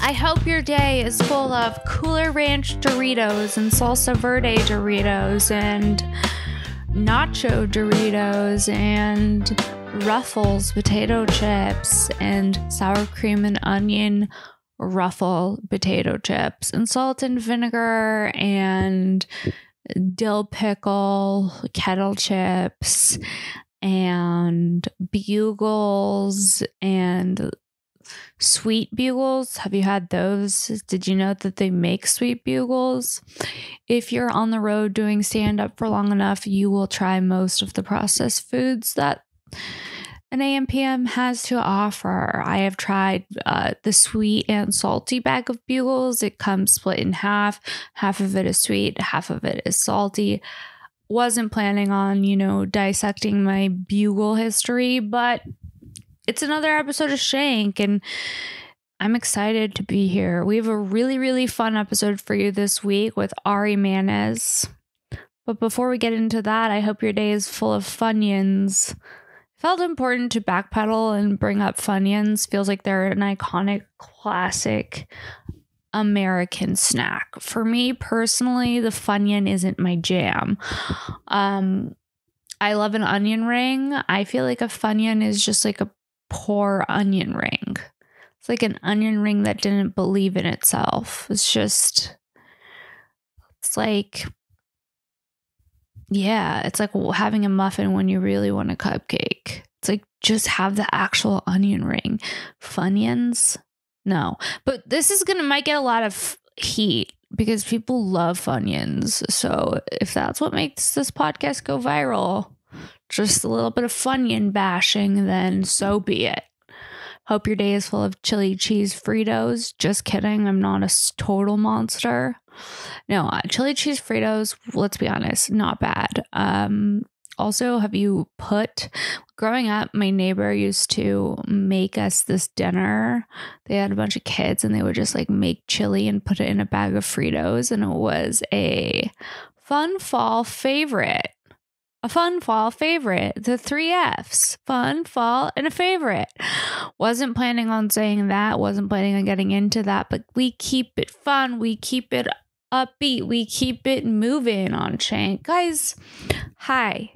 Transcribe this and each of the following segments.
I hope your day is full of Cooler Ranch Doritos and Salsa Verde Doritos and Nacho Doritos and Ruffles potato chips and sour cream and onion Ruffle potato chips and salt and vinegar and dill pickle kettle chips and bugles and sweet bugles. Have you had those? Did you know that they make sweet bugles? If you're on the road doing stand-up for long enough, you will try most of the processed foods that an AM/PM has to offer. I have tried the sweet and salty bag of bugles. It comes split in half. Half of it is sweet, half of it is salty. Wasn't planning on, dissecting my bugle history, but it's another episode of Shank, and I'm excited to be here. We have a really, really fun episode for you this week with Ari Mannis. But before we get into that, I hope your day is full of Funyuns. Felt important to backpedal and bring up Funyuns. Feels like they're an iconic, classic American snack. For me personally, the Funyun isn't my jam. I love an onion ring. I feel like a Funyun is just like a poor onion ring. It's like an onion ring that didn't believe in itself. It's like having a muffin when you really want a cupcake. It's like, just have the actual onion ring. Funyuns? No. But this might get a lot of heat because people love Funyuns. So if that's what makes this podcast go viral, just a little bit of Funyun bashing, then so be it. Hope your day is full of chili cheese Fritos. Just kidding. I'm not a total monster. No, chili cheese Fritos, let's be honest, not bad. Also, growing up, my neighbor used to make us this dinner. They had a bunch of kids and they would just like make chili and put it in a bag of Fritos. And it was a fun fall favorite. The 3 Fs. Fun, fall, and a favorite. Wasn't planning on saying that. Wasn't planning on getting into that. But we keep it fun. We keep it upbeat. We keep it moving on Shank. Guys, hi.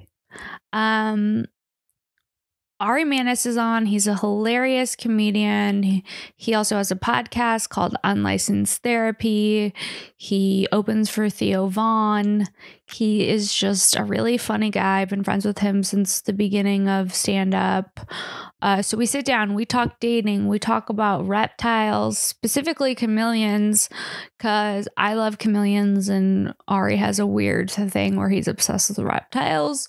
Ari Mannis is on. He's a hilarious comedian. He also has a podcast called Unlicensed Therapy. He opens for Theo Vaughn. He is just a really funny guy. I've been friends with him since the beginning of stand-up. So we sit down, we talk dating, we talk about reptiles, specifically chameleons, because I love chameleons and Ari has a weird thing where he's obsessed with reptiles.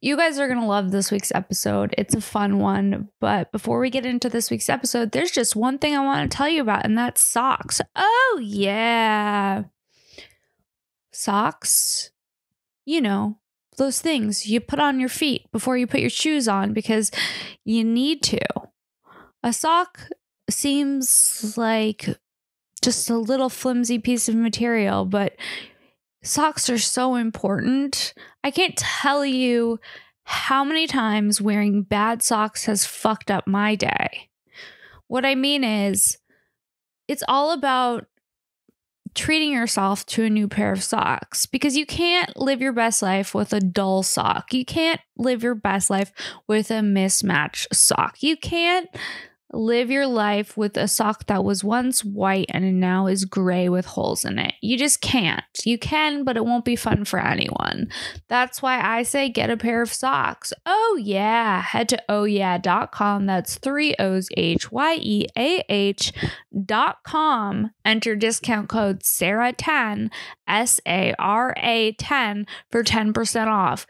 You guys are going to love this week's episode. It's a fun one. But before we get into this week's episode, there's just one thing I want to tell you about, and that's socks. Oh, yeah. Socks. Those things you put on your feet before you put your shoes on because you need to. A sock seems like just a little flimsy piece of material, but socks are so important. I can't tell you how many times wearing bad socks has fucked up my day. What I mean is, it's all about treating yourself to a new pair of socks because you can't live your best life with a dull sock. You can't live your best life with a mismatched sock. You can't live your life with a sock that was once white and now is gray with holes in it. You just can't. You can, but it won't be fun for anyone. That's why I say get a pair of socks. Oh yeah. Head to ohyeah.com. That's 3 O's HYEAH.com. Enter discount code SARA10, SARA10 for 10% off.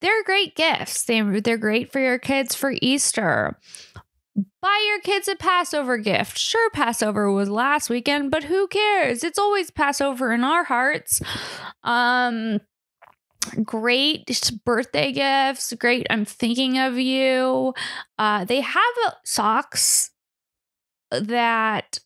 They're great gifts. They're great for your kids for Easter. Buy your kids a Passover gift. Sure, Passover was last weekend, but who cares? It's always Passover in our hearts. Great birthday gifts. Great, I'm thinking of you. They have socks that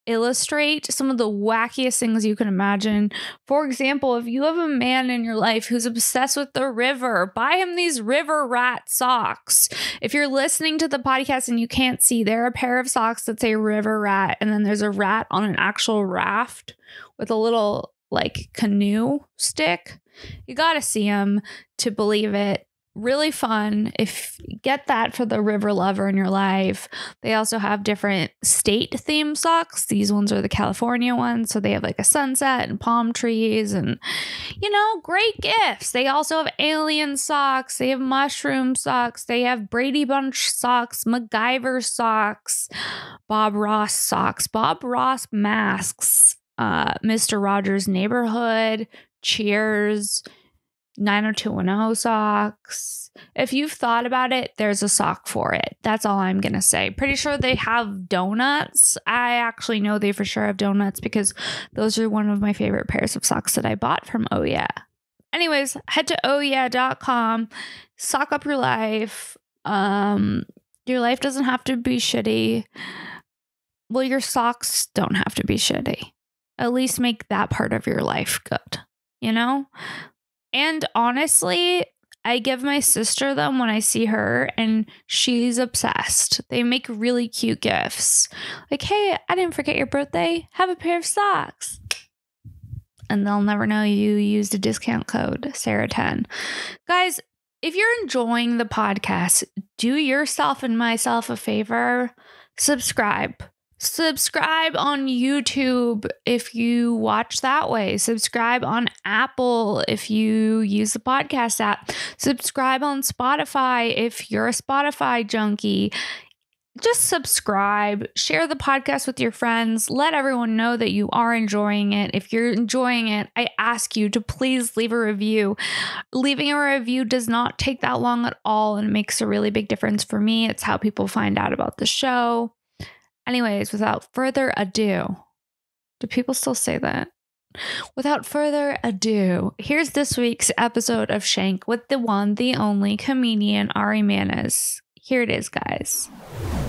illustrate some of the wackiest things you can imagine. For example, if you have a man in your life who's obsessed with the river, buy him these river rat socks. If you're listening to the podcast and you can't see, there are a pair of socks that say river rat, and then there's a rat on an actual raft with a little like canoe stick. You gotta see them to believe it. Really fun. If you get that for the river lover in your life. They also have different state themed socks. These ones are the California ones, so they have like a sunset and palm trees and, you know, great gifts. They also have alien socks. They have mushroom socks. They have Brady Bunch socks, MacGyver socks, Bob Ross socks, Bob Ross masks, Mr. Rogers' Neighborhood, Cheers, 90210 socks. If you've thought about it, there's a sock for it. That's all I'm gonna say. Pretty sure they have donuts. I actually know they for sure have donuts because those are one of my favorite pairs of socks that I bought from Oh Yeah. Anyways, head to ohyeah.com. Sock up your life. Your life doesn't have to be shitty. Well, your socks don't have to be shitty. At least make that part of your life good, you know? And honestly, I give my sister them when I see her and she's obsessed. They make really cute gifts. Like, hey, I didn't forget your birthday. Have a pair of socks. And they'll never know you used a discount code, Sarah10. Guys, if you're enjoying the podcast, do yourself and myself a favor. Subscribe. Subscribe on YouTube if you watch that way. Subscribe on Apple if you use the podcast app. Subscribe on Spotify if you're a Spotify junkie. Just subscribe. Share the podcast with your friends. Let everyone know that you are enjoying it. If you're enjoying it, I ask you to please leave a review. Leaving a review does not take that long at all and makes a really big difference for me. It's how people find out about the show. Anyways, without further ado, do people still say that? Without further ado, here's this week's episode of Shank with the one, the only comedian Ari Mannis. Here it is, guys.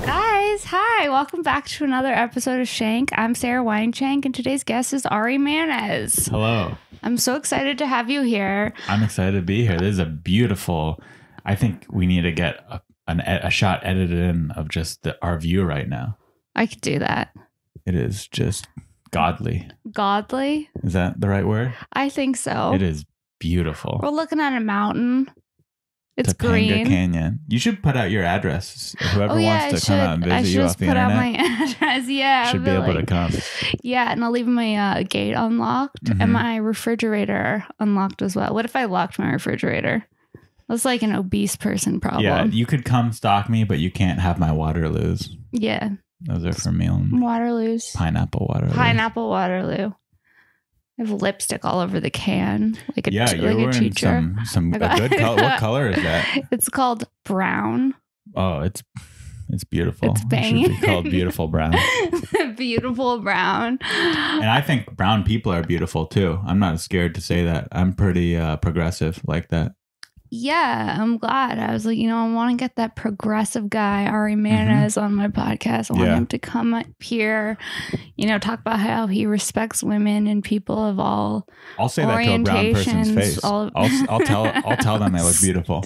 Guys, hi. Welcome back to another episode of Shank. I'm Sara Weinshenk, and today's guest is Ari Mannis. Hello. I'm so excited to have you here. I'm excited to be here. This is a beautiful... I think we need to get a shot edited in of just our view right now. I could do that. It is just godly. Godly? Is that the right word? I think so. It is beautiful. We're looking at a mountain. It's Topanga green. Canyon. You should put out your address. Whoever wants to come out and visit you off the internet. I should put out my address. Yeah. Should be able to come. Yeah, and I'll leave my gate unlocked and my refrigerator unlocked as well. What if I locked my refrigerator? That's like an obese person problem. Yeah, you could come stalk me, but you can't have my Waterloos. Yeah. Those are for me. Waterloos. Pineapple Waterloo. Pineapple Waterloo. I have lipstick all over the can. Like you're like wearing a teacher. some a good color. What color is that? It's called brown. Oh, it's beautiful. It's banging. It should be called beautiful brown. Beautiful brown. And I think brown people are beautiful too. I'm not scared to say that. I'm pretty progressive like that. Yeah, I'm glad. I was like, I want to get that progressive guy, Ari Mannis, on my podcast. I want him to come up here, talk about how he respects women and people of all I'll say that to a brown person's face. I'll tell them they look beautiful.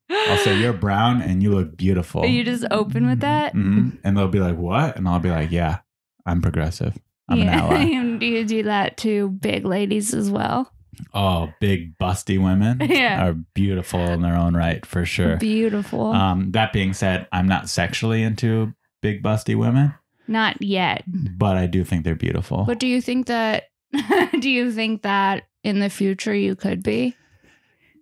I'll say, you're brown and you look beautiful. Are you just open with that? Mm-hmm. And they'll be like, what? And I'll be like, yeah, I'm progressive. I'm an ally. Do you do that to big ladies as well? Oh, big busty women are beautiful in their own right, for sure. Beautiful. That being said, I'm not sexually into big busty women. Not yet. But I do think they're beautiful. But do you think that in the future you could be?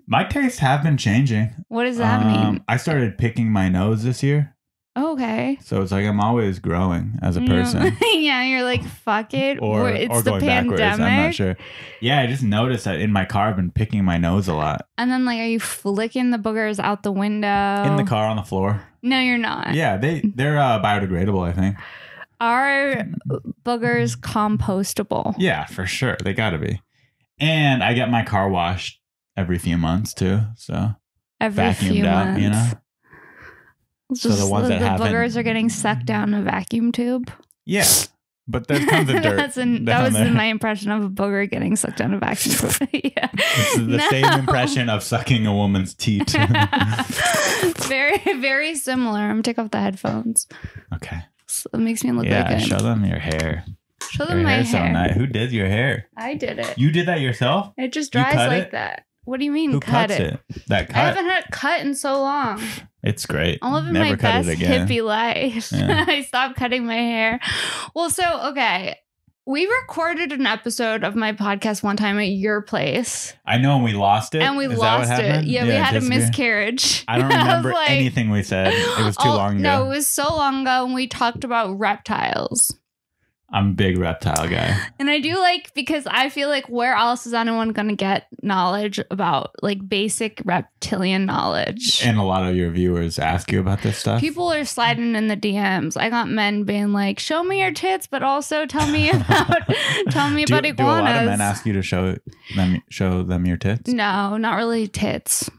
My tastes have been changing. What does that mean? I started picking my nose this year. Okay. So it's like I'm always growing as a person. Yeah, you're like, fuck it. It's or the going pandemic. Backwards. I'm not sure. Yeah, I just noticed that in my car I've been picking my nose a lot. And then are you flicking the boogers out the window? In the car on the floor. No, you're not. Yeah, they're biodegradable, I think. Are boogers compostable? Yeah, for sure. They gotta be. And I get my car washed every few months too. So every few months. So the ones that haven't, boogers are getting sucked down a vacuum tube. Yeah, But there's tons of dirt. That was my impression of a booger getting sucked down a vacuum cleaner. Yeah. It's the same impression of sucking a woman's teeth. Very, very similar. I'm gonna take off the headphones. Okay. So it makes me look like Yeah, show them your hair. Show them my hair. So nice. Who did your hair? I did it. You did that yourself? It just dries like that. What do you mean? Who cuts it? That cut? I haven't had it cut in so long. It's great. I'm living my best hippie life. Yeah. I stopped cutting my hair. Well, so, okay. We recorded an episode of my podcast one time at your place. I know, and we lost it. And we lost it. Yeah, we had a miscarriage. I don't remember anything we said. It was too long ago. No, it was so long ago, and we talked about reptiles. I'm a big reptile guy. And I do because I feel like where else is anyone going to get knowledge about basic reptilian knowledge? And a lot of your viewers ask you about this stuff. People are sliding in the DMs. I got men being like, show me your tits, but also tell me about iguanas. Do a lot of men ask you to show them your tits? No, not really tits.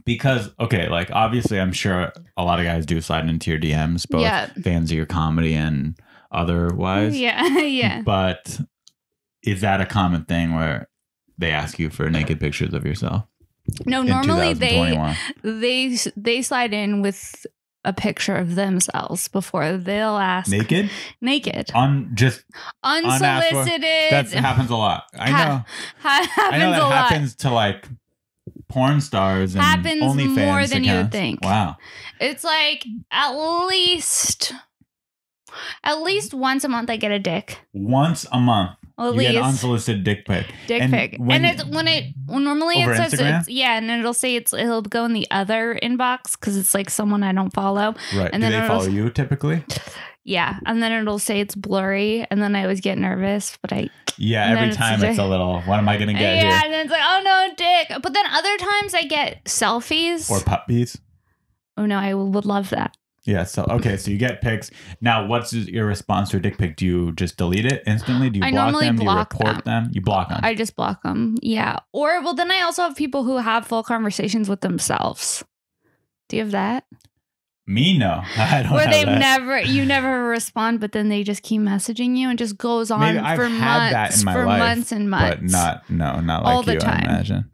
Because, okay, obviously I'm sure a lot of guys do slide into your DMs, both fans of your comedy and otherwise. Yeah. But is that a common thing where they ask you for naked pictures of yourself? No, normally they slide in with a picture of themselves before they'll ask. Naked? Naked. Unsolicited. That happens a lot. I know. I know that happens to porn stars and happens OnlyFans more than accounts. you would think. Wow. It's at least once a month I get a dick. Once a month. At you least. get an unsolicited dick pic. And it's normally it says and then it'll go in the other inbox because it's someone I don't follow. Right. And do they follow you typically? Yeah. And then it'll say it's blurry and then I always get nervous, but every time it's a little, what am I going to get here? Yeah, and then it's oh no, dick. But then other times I get selfies. Or puppies. Oh no, I would love that. Yeah, so you get pics. Now, what's your response to a dick pic? Do you just delete it instantly? Do you block them? Do you report them? You block them. I just block them. Yeah. Or then I also have people who have full conversations with themselves. Do you have that? Me, no. I don't. Where you never respond, but then they just keep messaging you and just goes on for months and months. But not like all the time. I imagine.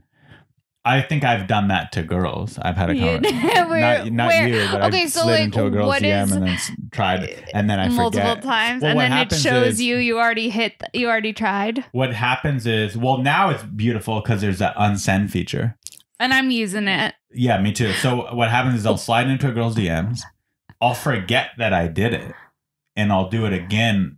I think I've done that to girls. I've had a conversation. Not you, but I've slid into a girl's DM and then tried, and then I multiple forget. Times, and then it shows you already tried. What happens is, now it's beautiful because there's that unsend feature. And I'm using it. Yeah, me too. So what happens is I'll slide into a girl's DMs. I'll forget that I did it, and I'll do it again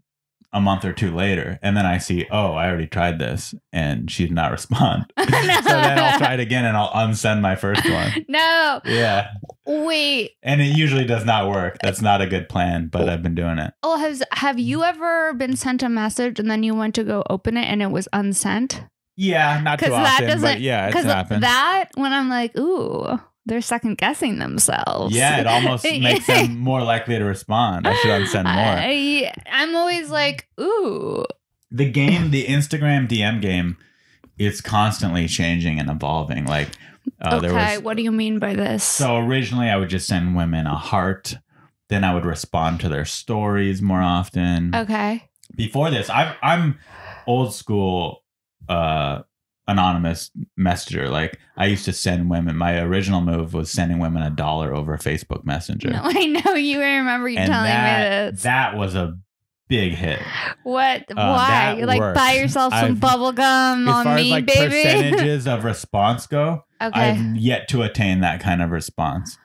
a month or two later, and then I see, I already tried this, and she did not respond. No. So then I'll try it again, and I'll unsend my first one. No. Yeah. Wait. And it usually does not work. That's not a good plan, but I've been doing it. Oh, have you ever been sent a message and then you went to go open it and it was unsent? Yeah, not too often, but yeah, it's happened. That, when I'm like, ooh, they're second guessing themselves. Yeah, it almost makes them more likely to respond. I should unsend more. I'm always like, ooh. The Instagram DM game, it's constantly changing and evolving. What do you mean by this? So originally I would just send women a heart. Then I would respond to their stories more often. Okay. Before this, I'm old school anonymous messenger. I used to send women, my original move was sending women $1 over Facebook Messenger. No, I know, you remember you telling me this. That was a big hit. What? Why? You buy yourself some bubble gum on me, baby? As far as percentages of response go, okay. I've yet to attain that kind of response.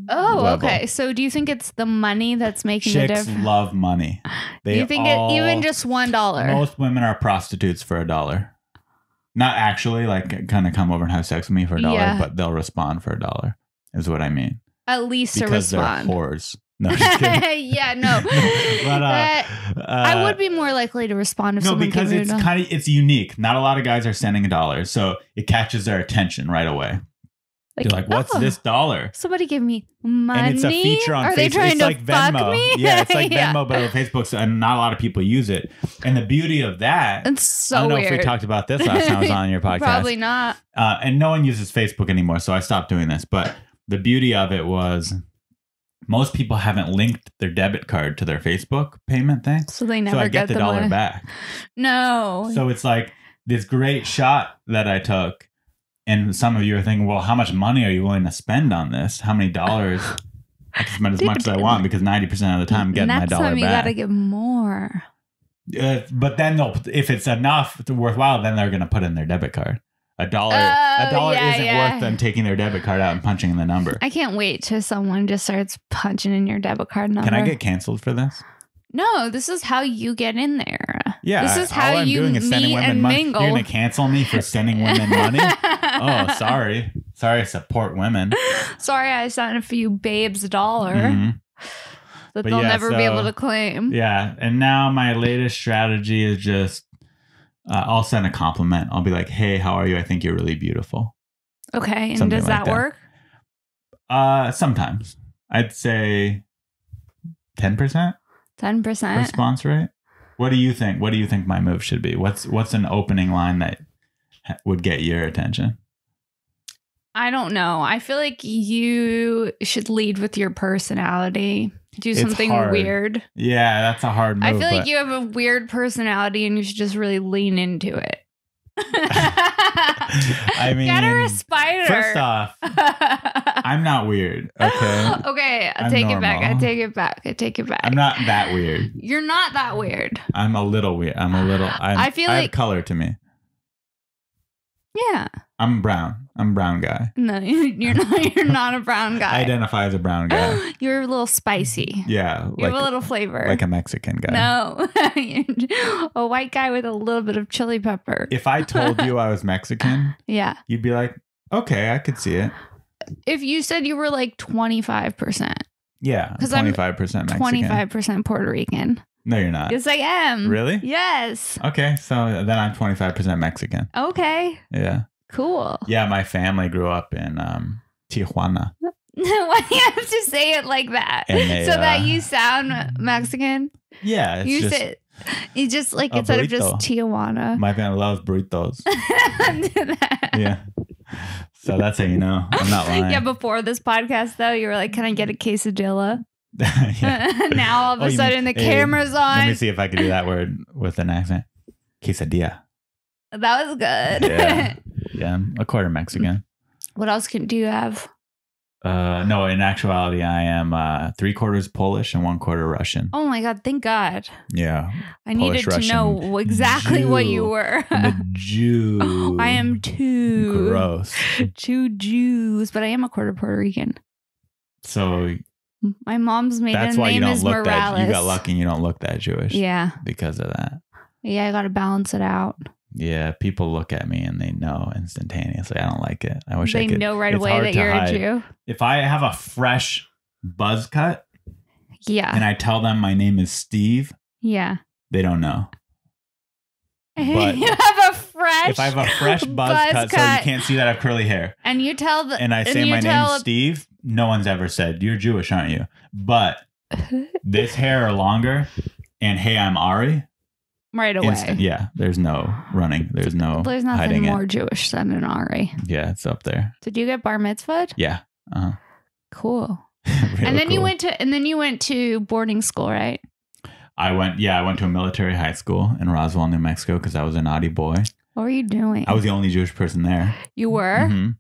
Oh, level. Okay. So do you think it's the money that's making the difference? Chicks love money. Do you think even just $1? Most women are prostitutes for $1. Not actually, kind of come over and have sex with me for $1, but they'll respond for $1, is what I mean. At least to respond. Because they're whores. No, just kidding. Yeah, no. But, I would be more likely to respond if someone because it's unique. Not a lot of guys are sending $1, so it catches their attention right away. You're like, what's this $1? Somebody give me money. And it's a feature on Facebook. Are they trying to fuck me? Yeah, it's like Venmo, but on Facebook, and not a lot of people use it. And the beauty of that, it's so I don't know weird. if we talked about this last time I was on your podcast. Probably not. And no one uses Facebook anymore, so I stopped doing this. But the beauty of it was most people haven't linked their debit card to their Facebook payment thing. So they never I get the dollar money back. No. So it's like this great shot that I took. And some of you are thinking, well, how much money are you willing to spend on this? How many dollars? I can spend as much as I want because 90% of the time I'm getting my dollar back. Next time you got to give more. But then if it's enough to worthwhile, then they're going to put in their debit card. A dollar isn't worth them taking their debit card out and punching in the number. I can't wait till someone just starts punching in your debit card number. Can I get canceled for this? No, this is how you get in there. Yeah, this is how you meet and mingle. You're going to cancel me for sending women money? Oh, sorry. Sorry, I support women. Sorry, I sent a few babes a dollar that they'll never be able to claim. Yeah, and now my latest strategy is just I'll send a compliment. I'll be like, hey, how are you? I think you're really beautiful. Okay, and does that work? Sometimes. I'd say 10%. 10% response rate. What do you think? What do you think my move should be? What's an opening line that would get your attention? I don't know. I feel like you should lead with your personality. Do something weird. Yeah, that's a hard move. I feel like you have a weird personality and you should just really lean into it. I mean, get her a spider. First off, I'm not weird. Okay. Okay, I take it back. I take it back. I'm not that weird. You're not that weird. I'm a little weird. I have color to me. Yeah. I'm brown. I'm a brown guy. No, you're not. You're not a brown guy. I identify as a brown guy. You're a little spicy. Yeah. You have a little flavor. Like a Mexican guy. No. A white guy with a little bit of chili pepper. If I told you I was Mexican, yeah, you'd be like, okay, I could see it. If you said you were like 25%. Yeah, 25% Mexican. 25% Puerto Rican. No, you're not. Yes, I am. Really? Yes. Okay, so then I'm 25% Mexican. Okay. Yeah. Cool. Yeah, my family grew up in Tijuana. Why do you have to say it like that? So that you sound Mexican? Yeah. You just like instead of just Tijuana. My family loves burritos. Yeah. So that's how you know. I'm not lying. Yeah, before this podcast, though, you were like, can I get a quesadilla? Now all of a sudden the camera's on. Let me see if I can do that word with an accent. Quesadilla. That was good. Yeah, I'm a quarter Mexican. What else do you have? No, in actuality, I am 3/4 Polish and 1/4 Russian. Oh my God, thank God. Yeah. I needed to know exactly what you were. I'm a Jew. I am too. Gross. 2 Jews, but I am a quarter Puerto Rican. So my mom's maiden that's why name you don't is look Morales. that. You got lucky and you don't look that Jewish. Yeah. Because of that. Yeah, I got to balance it out. Yeah, people look at me and they know instantaneously. I don't like it. I wish I could. They know right away that you're a Jew. If I have a fresh buzz cut, yeah, and I tell them my name is Steve, yeah, they don't know. But you have a fresh. If I have a fresh buzz cut, so you can't see that I have curly hair, and you tell and I say my name's Steve, no one's ever said you're Jewish, aren't you? But this hair or longer, and hey, I'm Ari. Right away. Yeah, there's no running. There's nothing hiding more Jewish than an Ari. Yeah, it's up there. Did you get bar mitzvahed? Yeah. Cool. And then cool. you went to boarding school, right? I went to a military high school in Roswell, New Mexico, because I was a naughty boy. What were you doing? I was the only Jewish person there. You were? Mm-hmm.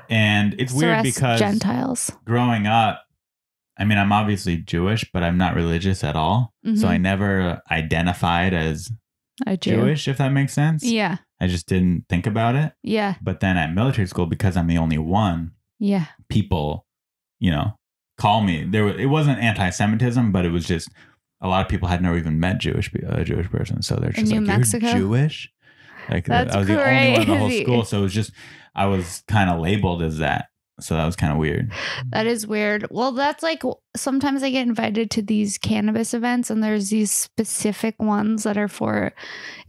And it's weird because Gentiles. Growing up, I mean, I'm obviously Jewish, but I'm not religious at all. Mm-hmm. So I never identified as Jewish, if that makes sense. Yeah. I just didn't think about it. Yeah. But then at military school, because I'm the only one, people, call me. It wasn't anti-Semitism, but it was just a lot of people had never even met a Jewish person. So they're just in like, Mexico? You're Jewish? Like, That's I was crazy. the only one in the whole school. So it was just, I was kind of labeled as that. So that was kind of weird. That is weird. Well, that's like sometimes I get invited to these cannabis events and there's these specific ones that are for,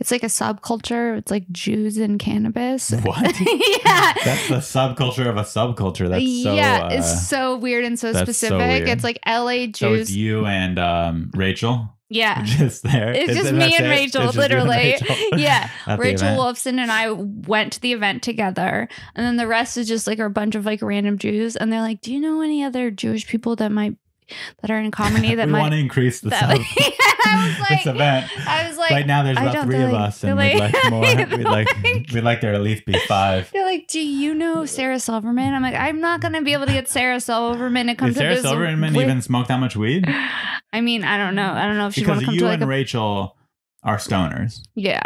it's like a subculture. It's like Jews and cannabis. What? Yeah. That's the subculture of a subculture. That's so... Yeah, it's so weird and so specific. So weird. It's like LA Jews. So it's you and Rachel? Yeah. Just there. It's just me and Rachel, literally. Yeah. Rachel event. Wolfson and I went to the event together. And then the rest is just like a bunch of like random Jews. And they're like, do you know any other Jewish people that might that are in comedy that we want to increase the sub. This event. I was like, right now there's about 3 of us, and we'd like more. We'd like there at least be 5. They're like, do you know Sarah Silverman? I'm like, I'm not gonna be able to get Sarah Silverman to come to Sarah this. Silverman even smoke that much weed? I mean, I don't know. I don't know if she wants to come you to like and Rachel are stoners. Yeah.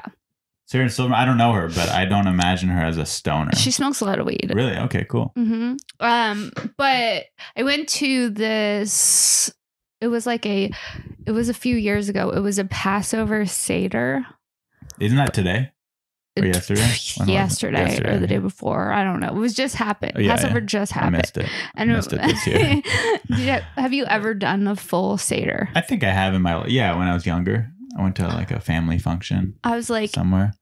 Sarah Silverman, I don't know her, but I don't imagine her as a stoner. She smokes a lot of weed. Really? Okay, cool. Mm-hmm. But I went to this. It was a few years ago. It was a Passover Seder. Isn't that today? Or yesterday? Yesterday or the day before. I don't know. It was just happened. Passover just happened. I missed it. I missed it this year. Have you ever done a full Seder? I think I have in my life. Yeah, when I was younger. I went to like a family function. I was like, somewhere.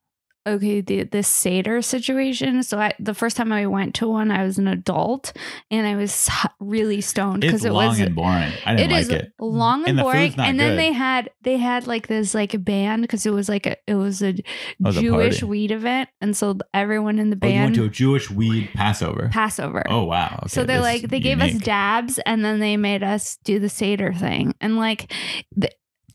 Okay, this Seder situation. So the first time I went to one, I was an adult, and I was really stoned because it was long and boring. I didn't like it. Long and boring. And then good. they had like this like band because it was a Jewish weed event, and so everyone in the band you went to a Jewish weed Passover. Oh wow. Okay, so they gave us dabs, and then they made us do the Seder thing, and like.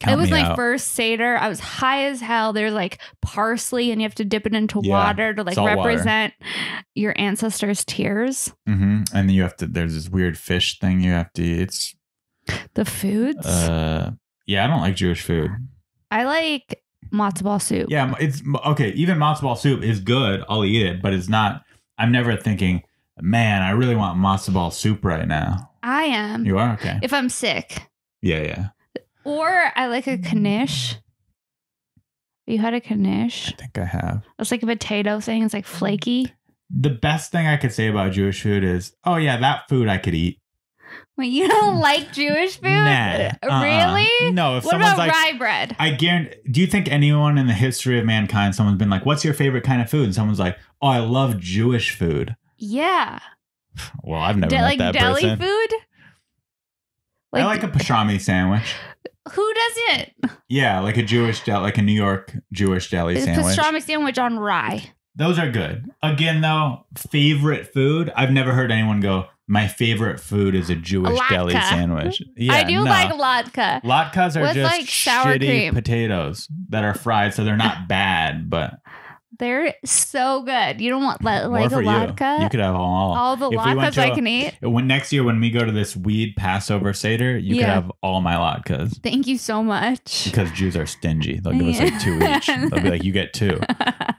It was my first Seder. I was high as hell. There's like parsley, and you have to dip it into water to like represent your ancestors' tears. Mm-hmm. And then you have to. There's this weird fish thing you have to eat. It's the foods. Yeah, I don't like Jewish food. I like matzo ball soup. Yeah, it's okay. Even matzo ball soup is good. I'll eat it, but it's not. I'm never thinking, man, I really want matzo ball soup right now. I am. You are? Okay. If I'm sick. Yeah. Or I like a knish. You had a knish? I think I have. It's like a potato thing. It's like flaky. The best thing I could say about Jewish food is, oh yeah, that food I could eat. Wait, you don't like Jewish food? Nah. Really? No. If what someone's about like, rye bread? I guarantee. Do you think anyone in the history of mankind, someone's been like, "What's your favorite kind of food?" And someone's like, "Oh, I love Jewish food." Yeah. Well, I've never met that deli person. Food? I like a pastrami sandwich. Who doesn't? Yeah, like a New York Jewish deli sandwich. Pastrami sandwich on rye. Those are good. Again, though, favorite food. I've never heard anyone go, my favorite food is a Jewish deli sandwich. Yeah, I do like latke. Latkes are just like sour shitty cream. Potatoes that are fried, so they're not bad, but they're so good. You don't want like a latke? You could have all the latkes I can eat. Next year, when we go to this weed Passover Seder, you could have all my latkes. Thank you so much. Because Jews are stingy. They'll give us like 2 each. They'll be like, you get 2.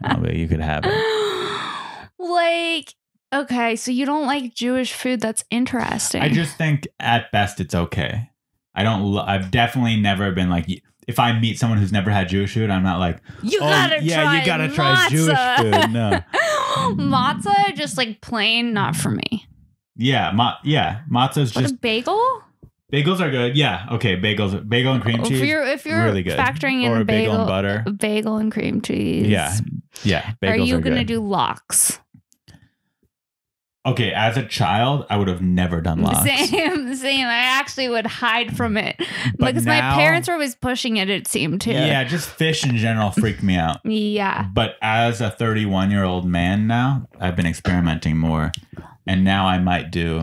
I'll be like, you could have it. Like, okay, so you don't like Jewish food? That's interesting. I just think at best it's okay. I've definitely never been like, if I meet someone who's never had Jewish food, I'm not like, you gotta try Jewish food. No. Matzah, just like plain, not for me. Yeah, matzah's just a bagel. Bagels are good. Yeah, okay. Bagel and cream cheese. If you're really good. Factoring in or a bagel and butter, bagel and cream cheese. Yeah. Bagels are you gonna do lox? Okay, as a child, I would have never done lox. Same. I actually would hide from it because my parents were always pushing it. It seemed to. Yeah, just fish in general freaked me out. Yeah. But as a 31-year-old man now, I've been experimenting more, and now I might do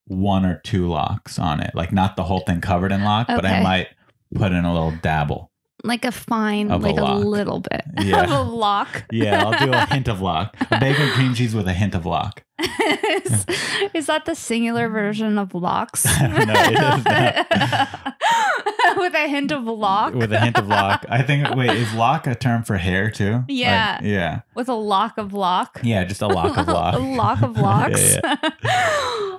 1 or 2 lox on it, like not the whole thing covered in lox, but I might put in a little dabble. Like a fine, like a little bit of a lock. Yeah, I'll do a hint of lock. A bacon cream cheese with a hint of lock. Is that the singular version of locks? No, it is not. With a hint of lock? With a hint of lock. I think, wait, is lock a term for hair too? Yeah. Like, yeah. With a lock of lock? Yeah, just a lock of lock. A lock of locks? Yeah.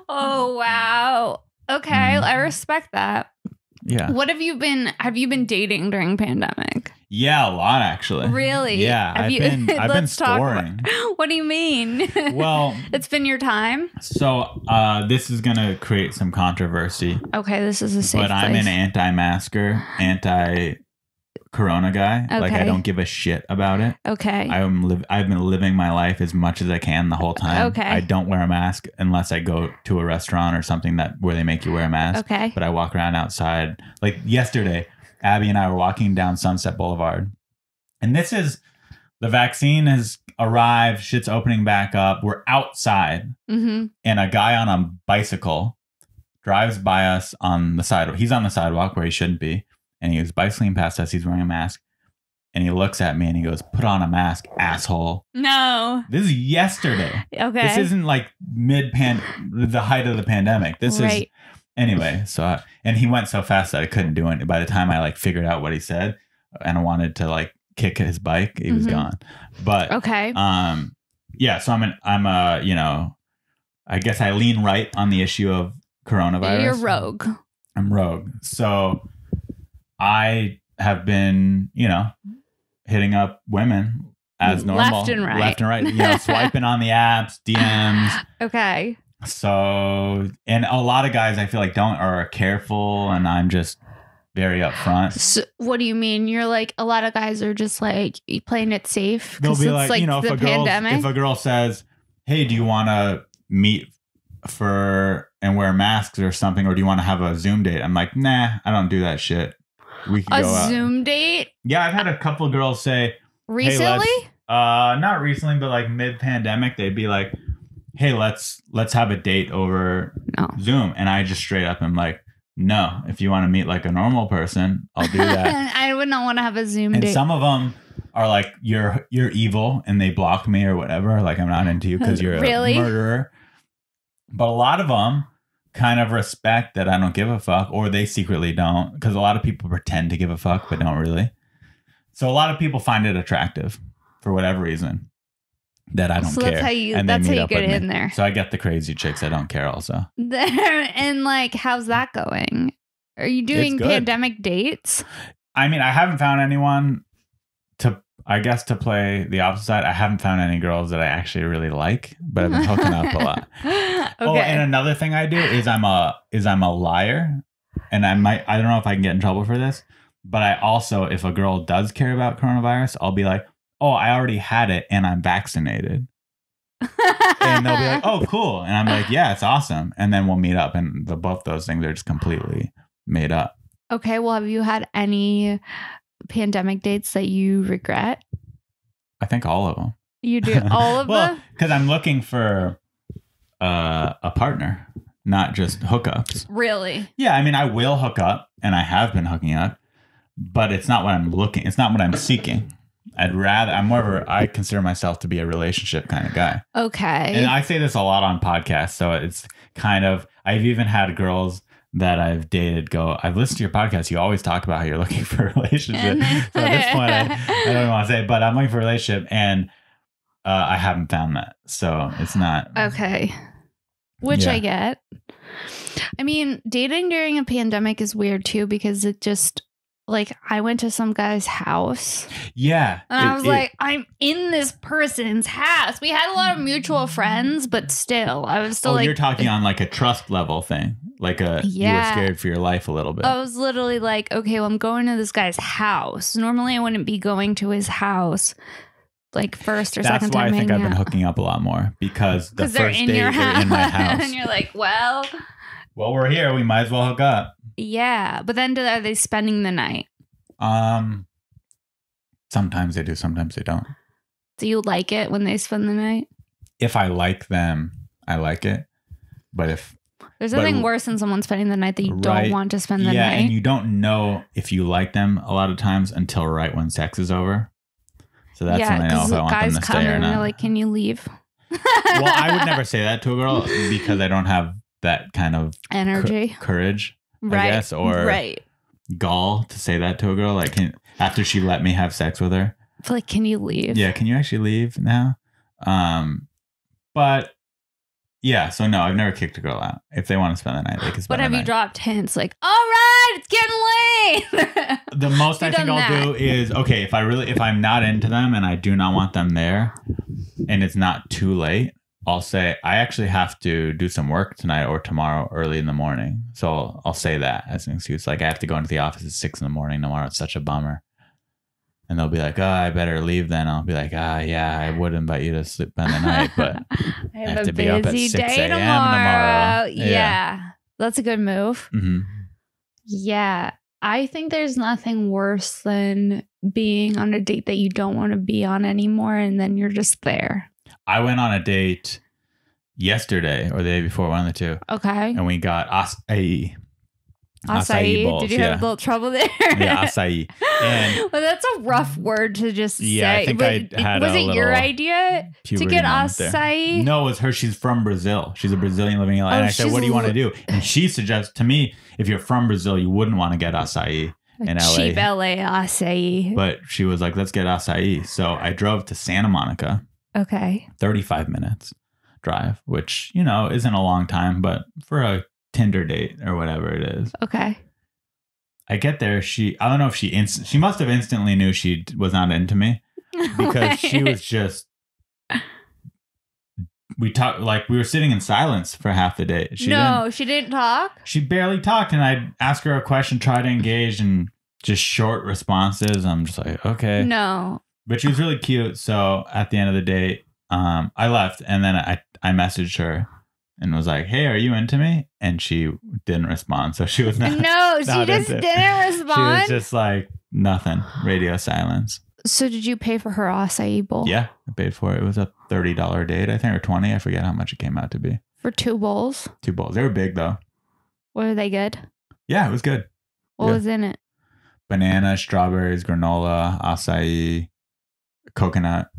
Oh, wow. Okay, I respect that. Yeah. What have you been dating during pandemic? Yeah, a lot actually. Really? Yeah, I've been storing. What do you mean? Well, it's been your time. So, this is gonna create some controversy. Okay, this is a safe place. But I'm an anti-masker, anti-corona guy. Okay. Like I don't give a shit about it. Okay. I've been living my life as much as I can the whole time. Okay. I don't wear a mask unless I go to a restaurant or something where they make you wear a mask. Okay. But I walk around outside. Like yesterday, Abby and I were walking down Sunset Boulevard. And the vaccine has arrived. Shit's opening back up. We're outside. Mm-hmm. And a guy on a bicycle drives by us on the sidewalk. He's on the sidewalk where he shouldn't be. And he was bicycling past us. He's wearing a mask. And he looks at me and he goes, "Put on a mask, asshole." No. This is yesterday. Okay. This isn't like the height of the pandemic. This is anyway. So, and he went so fast that I couldn't do it. By the time I like figured out what he said and I wanted to like kick his bike, he was gone. But okay. Yeah. So I'm a, you know, I guess I lean right on the issue of coronavirus. You're rogue. I'm rogue. So I have been, you know, hitting up women as normal. Left and right. Left and right. You know, swiping on the apps, DMs. Okay. So, and a lot of guys I feel like are careful, and I'm just very upfront. So what do you mean? You're like, a lot of guys are just like playing it safe. They'll be like, you know, the pandemic. If a girl says, "Hey, do you want to meet and wear masks or something, or do you want to have a Zoom date?" I'm like, "Nah, I don't do that shit. We could go out." A Zoom date? Yeah, I've had a couple girls say recently. Hey, not recently, but like mid-pandemic, they'd be like, "Hey, let's have a date over Zoom," and I just straight up am like, "No, if you want to meet like a normal person, I'll do that." I would not want to have a Zoom date. And some of them are like, "You're evil," and they block me or whatever. Like, I'm not into you because you're really? a murderer. But a lot of them kind of respect that I don't give a fuck, or they secretly don't, because a lot of people pretend to give a fuck but don't really. So a lot of people find it attractive for whatever reason that I don't care. That's how you get in there. So I get the crazy chicks that don't care also. And like, how's that going? Are you doing pandemic dates? I mean, I haven't found anyone to play the opposite side. I haven't found any girls that I actually really like, but I've been hooking up a lot. Okay. Oh, and another thing I do is I'm a liar, and I don't know if I can get in trouble for this, but I also, if a girl does care about coronavirus, I'll be like, "Oh, I already had it and I'm vaccinated." And they'll be like, "Oh, cool." And I'm like, "Yeah, it's awesome." And then we'll meet up, and both those things are just completely made up. Okay, well, have you had any pandemic dates that you regret? I think all of them. You do? All of them? Because I'm looking for a partner, not just hookups. Really? Yeah, I mean, I will hook up, and I have been hooking up, but it's not what I'm seeking. I consider myself to be a relationship kind of guy. Okay. And I say this a lot on podcasts, so it's kind of, I've even had girls that I've dated go, "I've listened to your podcast. You always talk about how you're looking for a relationship." So at this point, I don't even want to say it, but I'm looking for a relationship, and I haven't found that. So it's not. Okay. Which I get. I mean, dating during a pandemic is weird too, because it just, like, I went to some guy's house. Yeah. And I was like, I'm in this person's house. We had a lot of mutual friends, but still, I was still like. You're talking on like a trust level thing. Like you were scared for your life a little bit. I was literally like, okay, well, I'm going to this guy's house. Normally, I wouldn't be going to his house like first or second time. That's why I think I've been hooking up a lot more, because the first date they're in my house. And you're like, well, we're here. We might as well hook up. Yeah, but then are they spending the night? Sometimes they do, sometimes they don't. Do you like it when they spend the night? If I like them, I like it. But if there's nothing worse than someone spending the night that you don't want to spend the night. Yeah, and you don't know if you like them a lot of times until right when sex is over. So that's when I know if I want them to stay or not. They're like, "Can you leave?" Well, I would never say that to a girl, because I don't have that kind of energy, courage, I guess, or gall to say that to a girl. Like, after she let me have sex with her, like, "Can you leave?" Yeah, can you actually leave now? But yeah, so no, I've never kicked a girl out. If they want to spend the night, they can spend the night. But have you dropped hints like, "All right, it's getting late"? The most I think I'll do is, okay, if I'm not into them and I do not want them there, and it's not too late, I'll say, "I actually have to do some work tonight or tomorrow early in the morning." So I'll say that as an excuse. Like, I have to go into the office at 6 in the morning tomorrow. It's such a bummer. And they'll be like, "Oh, I better leave then." I'll be like, yeah, I would invite you to spend the night, but I have to be up at 6 a.m. tomorrow. Yeah. That's a good move. Mm-hmm. Yeah. I think there's nothing worse than being on a date that you don't want to be on anymore, and then you're just there. I went on a date yesterday or the day before, one of the two. Okay. And we got acai. Acai bowls. Did you have a little trouble there? Yeah, acai. And well, that's a rough word to just say. I think I had was it your idea to get acai? No, it was her. She's from Brazil. She's a Brazilian living in LA. And I said, what do you want to do? And she suggests to me, if you're from Brazil, you wouldn't want to get acai in LA. Cheap LA acai. But she was like, let's get acai. So I drove to Santa Monica. Okay. 35 minutes drive, which, you know, isn't a long time, but for a Tinder date or whatever it is. Okay. I get there. I don't know if she must have instantly knew she was not into me, because she was just, we were sitting in silence for half the day. She didn't talk. She barely talked. And I'd ask her a question, try to engage, and just short responses. I'm just like, okay. No. But she was really cute. So at the end of the day, I left, and then I messaged her and was like, hey, are you into me? And she didn't respond. So she was not. No, she just didn't respond. She was just like, nothing. Radio silence. So did you pay for her acai bowl? Yeah, I paid for it. It was a $30 date, I think, or 20. I forget how much it came out to be. For 2 bowls? 2 bowls. They were big, though. Were they good? Yeah, it was good. What was in it? Banana, strawberries, granola, acai, coconut.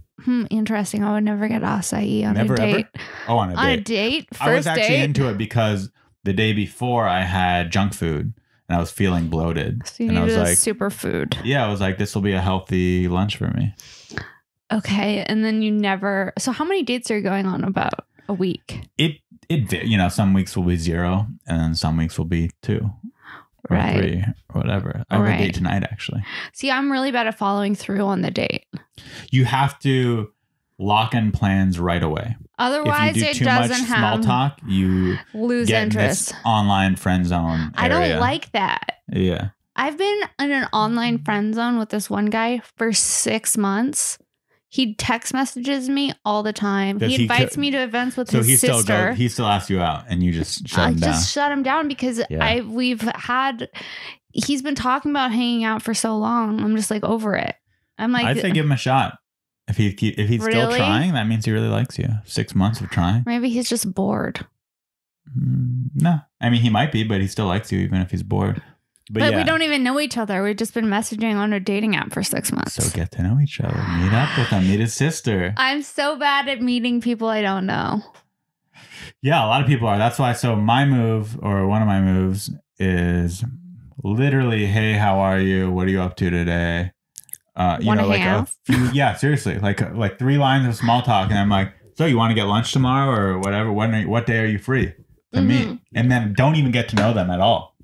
Interesting. I would never get acai on a date. Ever? Oh, on a date. On a date? First I was actually date? into it because the day before I had junk food and I was feeling bloated. So you and needed I was like, superfood. Yeah, I was like, this will be a healthy lunch for me. Okay. And then you never... So how many dates are you going on? About a week? It you know, some weeks will be 0 and then some weeks will be 2. Or 3 or whatever. I have a date tonight, actually. See, I'm really bad at following through on the date. You have to lock in plans right away. Otherwise, if you do too much small talk, you lose get interest. In this online friend zone area. I don't like that. Yeah. I've been in an online friend zone with this one guy for 6 months. He text messages me all the time. He invites me to events with his sister. He still asks you out, and you just shut him down. I just shut him down because he's been talking about hanging out for so long. I'm just like over it. I'm like, I'd say give him a shot. If he's still trying, that means he really likes you. 6 months of trying. Maybe he's just bored. No, I mean he might be, but he still likes you even if he's bored. But we don't even know each other. We've just been messaging on a dating app for 6 months. So get to know each other. Meet up with him. Meet his sister. I'm so bad at meeting people I don't know. Yeah, a lot of people are. That's why. So my move, or one of my moves, is literally, hey, how are you? What are you up to today? You know, like a few, yeah, seriously, like 3 lines of small talk, and I'm like, so you want to get lunch tomorrow or whatever? What day are you free to meet? And then don't even get to know them at all.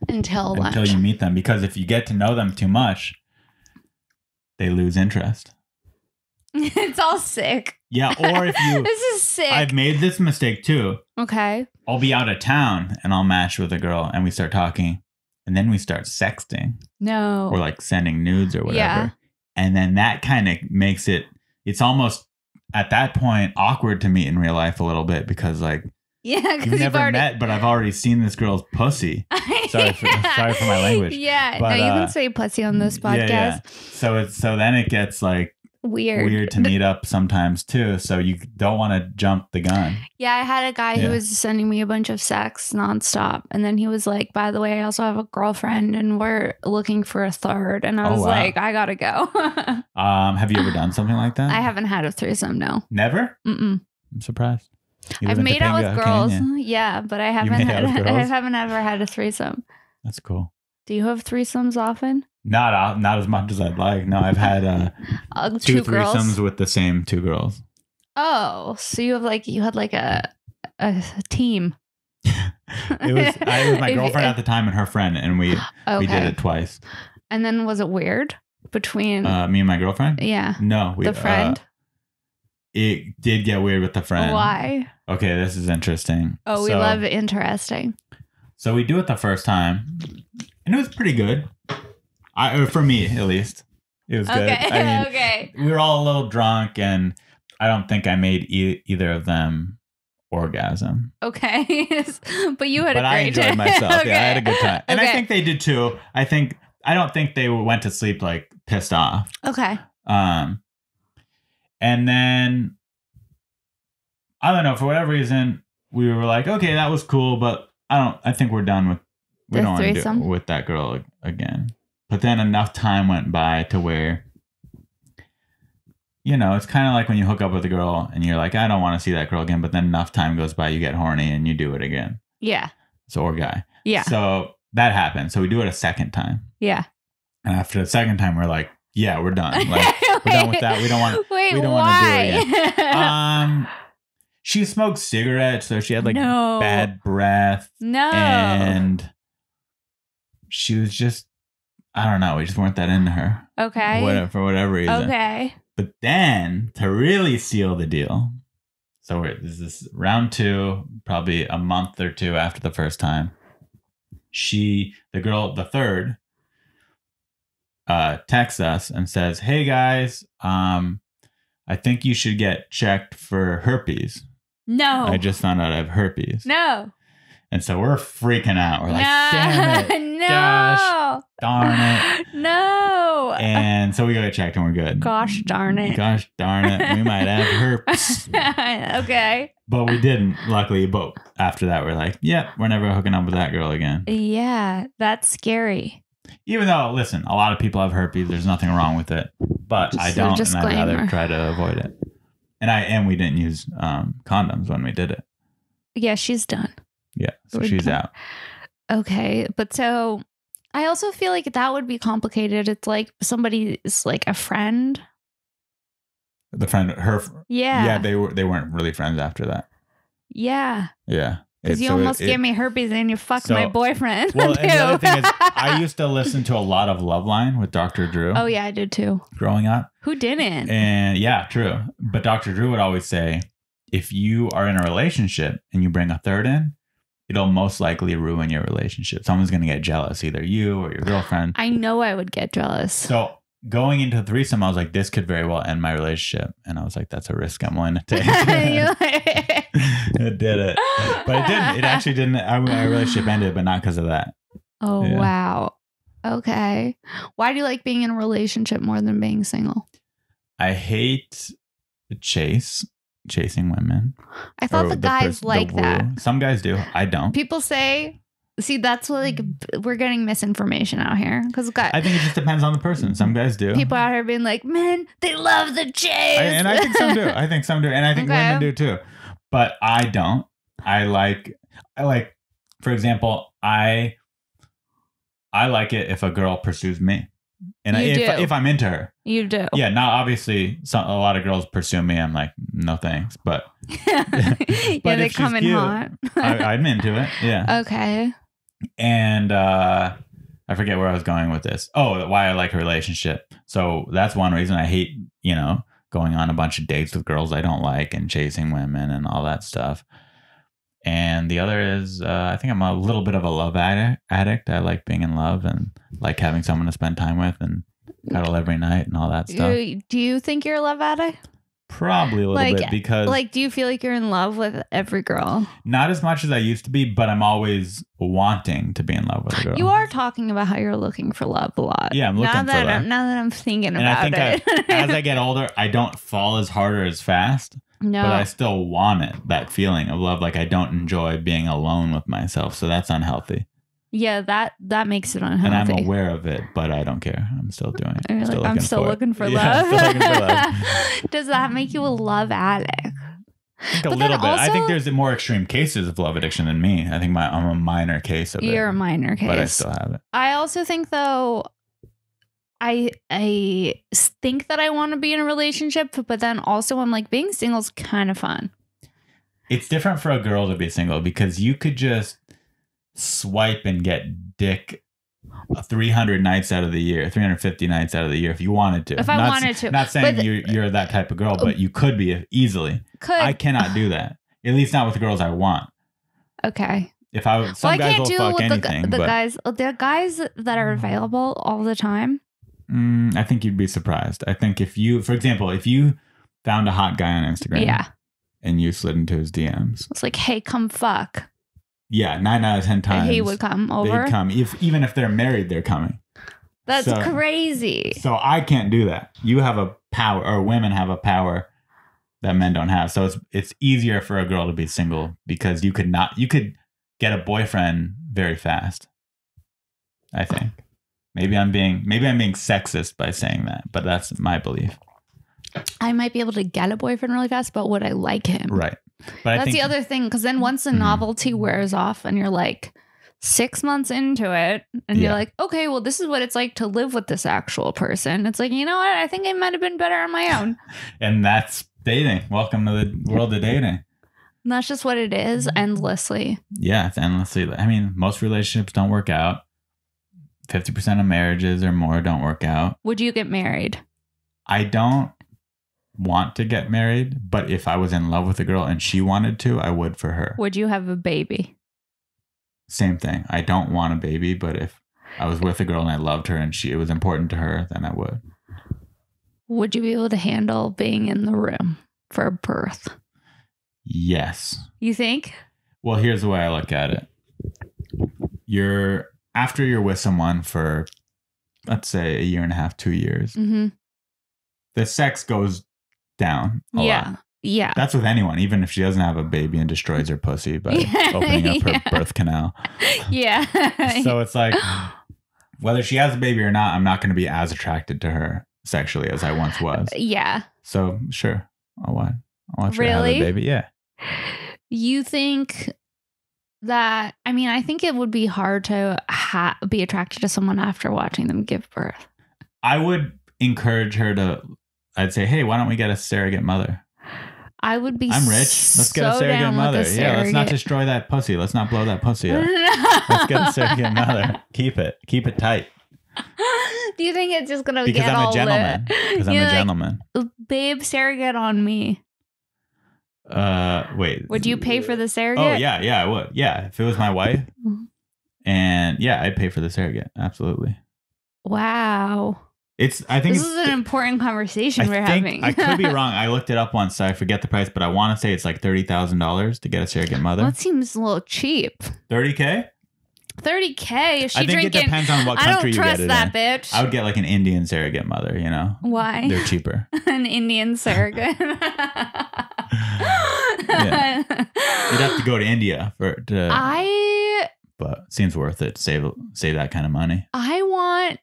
Until you meet them, because if you get to know them too much, they lose interest. It's all sick. Yeah, or if you... This is sick. I've made this mistake too. Okay. I'll be out of town and I'll match with a girl and we start talking and then we start sexting. No. Or like sending nudes or whatever. Yeah. And then that kind of makes it's almost at that point awkward to meet in real life a little bit, because like, yeah, you've never met, but I've already seen this girl's pussy. Sorry for my language. Yeah, but, no, you can say pussy on this podcast. Yeah. So then it gets like weird to meet up sometimes too. So you don't want to jump the gun. Yeah, I had a guy who was sending me a bunch of sex nonstop, and then he was like, "By the way, I also have a girlfriend, and we're looking for a third." And I was like, "I gotta go." Have you ever done something like that? I haven't had a threesome. No. Never. I'm surprised. I've made out with girls, yeah, but I haven't ever had a threesome. That's cool. Do you have threesomes often? Not as much as I'd like. No, I've had 2 threesomes with the same 2 girls. Oh, so you had like a team. I was my girlfriend at the time and her friend, and we did it twice. And then was it weird between me and my girlfriend? Yeah. No, the friend. It did get weird with the friend. Why? Okay, this is interesting. Oh, we love it interesting. So we do it the first time, and it was pretty good. For me, at least, it was good. Okay. I mean, we were all a little drunk, and I don't think I made either of them orgasm. Okay, but you had a great time. I enjoyed myself. Yeah, I had a good time, and I think they did too. I don't think they went to sleep like pissed off. Okay. And then I don't know, for whatever reason, we were like, okay, that was cool, but I think we're done with, we don't want to do it with that girl again. But then enough time went by to where, you know, it's kind of like when you hook up with a girl and you're like, I don't want to see that girl again. But then enough time goes by, you get horny and you do it again. Yeah. So, or guy. Yeah. So that happened. So we do it a second time. Yeah. And after the second time, we're like, yeah, we're done. Like, we're done with that. We don't want. Wait, we don't want to do it again. She smoked cigarettes, so she had like bad breath. No. And she was just, I don't know. We just weren't that into her. Okay. For whatever reason. Okay. But then to really seal the deal, so this is round 2, probably a month or 2 after the first time. The third, texts us and says, "Hey guys, I think you should get checked for herpes." No. I just found out I have herpes. No. And so we're freaking out. We're like, damn it. No. Gosh, darn it. No. And so we go get checked and we're good. Gosh darn it. Gosh darn it. We might have herpes. Okay. But we didn't, luckily. But after that, we're like, yep, we're never hooking up with that girl again. Yeah, that's scary. Even though, listen, a lot of people have herpes. There's nothing wrong with it. But Just I don't, and I'd rather try to avoid it. And we didn't use condoms when we did it. Yeah, she's done. Yeah, so she's out. Okay, but so I also feel like that would be complicated. It's like somebody is like a friend. The friend, yeah, they weren't really friends after that. Yeah, yeah, because you almost gave me herpes and you fucked my boyfriend. Well, and the other thing is, I used to listen to a lot of Loveline with Dr. Drew. Oh yeah, I did too. Growing up, who didn't? And yeah, true. But Dr. Drew would always say, if you are in a relationship and you bring a third in, it'll most likely ruin your relationship. Someone's going to get jealous, either you or your girlfriend. I know I would get jealous. So going into the threesome, I was like, this could very well end my relationship. And I was like, that's a risk I'm willing to take. It did it. But it didn't. It actually didn't. Our relationship ended, but not because of that. Oh, yeah. Wow. Okay. Why do you like being in a relationship more than being single? I hate the chasing women. I thought the guys like that. Some guys do. I don't. People say, see, that's what, like, we're getting misinformation out here. Because I think it just depends on the person. Some guys do. People out here being like, men, they love the chase. And I think some do. I think some do. And I think women do too. But I don't. I like, for example, I like it if a girl pursues me. And if I'm into her. You do. Yeah. Now, obviously, a lot of girls pursue me. I'm like, no thanks. But, yeah, they come in hot. I'm into it. Yeah. Okay. And I forget where I was going with this. Oh, why I like a relationship. So that's one reason I hate, going on a bunch of dates with girls I don't like and chasing women and all that stuff. And the other is, I think I'm a little bit of a love addict. I like being in love and like having someone to spend time with and cuddle every night and all that stuff. Do you think you're a love addict? Probably a little bit, because... do you feel like you're in love with every girl? Not as much as I used to be, but I'm always wanting to be in love with a girl. You are talking about how you're looking for love a lot. Yeah, I'm looking for love. Now that I'm thinking and about I think as I get older, I don't fall as hard or as fast. No. But I still want it, that feeling of love. Like, I don't enjoy being alone with myself. So that's unhealthy. Yeah, that makes it unhealthy. And I'm aware of it, but I don't care. I'm still doing it. I'm still looking for love. Yeah, I'm still looking for love. Does that make you a love addict? I think a little bit. I think there's more extreme cases of love addiction than me. I think I'm a minor case of it. You're a minor case. But I still have it. I also think, though, I think that I want to be in a relationship, but then also I'm like, being single is kind of fun. It's different for a girl to be single because you could just swipe and get dick 300 nights out of the year, 350 nights out of the year if you wanted to. If I wanted to. Not saying you're that type of girl, but you could be easily. I cannot do that. At least not with the girls I want. Okay. If some guys will fuck anything. The guys that are available all the time. I think you'd be surprised. I think for example, if you found a hot guy on Instagram, and you slid into his DMs, it's like, hey, come fuck. Yeah, 9 out of 10 times he would come over. They'd come. Even if they're married, they're coming. That's crazy. So I can't do that. You have a power, or women have a power that men don't have. So it's easier for a girl to be single because you could get a boyfriend very fast. I think. Maybe I'm being sexist by saying that, but that's my belief. I might be able to get a boyfriend really fast, but would I like him? Right. But that's the other thing, because then once the novelty wears off and you're like 6 months into it and you're like, okay, well, this is what it's like to live with this actual person. It's like, you know what? I think I might have been better on my own. And that's dating. Welcome to the world of dating. And that's just what it is, endlessly. Yeah, it's endlessly. I mean, most relationships don't work out. 50% of marriages or more don't work out. Would you get married? I don't want to get married, but if I was in love with a girl and she wanted to, I would for her. Would you have a baby? Same thing. I don't want a baby, but if I was with a girl and I loved her and it was important to her, then I would. Would you be able to handle being in the room for a birth? Yes. You think? Well, here's the way I look at it. After you're with someone for, let's say, 1.5 years, 2 years, the sex goes down a lot. Yeah. That's with anyone, even if she doesn't have a baby and destroys her pussy by opening up her birth canal. Yeah. So it's like, whether she has a baby or not, I'm not going to be as attracted to her sexually as I once was. Yeah. So sure, I'll watch her have Really? a baby. Yeah. You think that, I mean, I think it would be hard to be attracted to someone after watching them give birth. I would encourage her I'd say, hey, why don't we get a surrogate mother? I would be. I'm rich. Let's get a surrogate mother. Yeah, let's not destroy that pussy. Let's not blow that pussy up. Let's get a surrogate mother. Keep it tight. Do you think it's just gonna because get I'm all a gentleman? Because I'm a gentleman. Babe, surrogate on me. Wait. Would you pay for the surrogate? Oh yeah, I would. Yeah, if it was my wife, and yeah, I'd pay for the surrogate. Absolutely. Wow. I think this is an important conversation we're having. I could be wrong. I looked it up once, so I forget the price, but I want to say it's like $30,000 to get a surrogate mother. Well, that seems a little cheap. $30K? $30K? Is she I think drinking? It depends on what country you get it in. I don't trust that bitch. I would get like an Indian surrogate mother, you know? Why? They're cheaper. An Indian surrogate. Yeah. You'd have to go to India but it seems worth it to save that kind of money. I want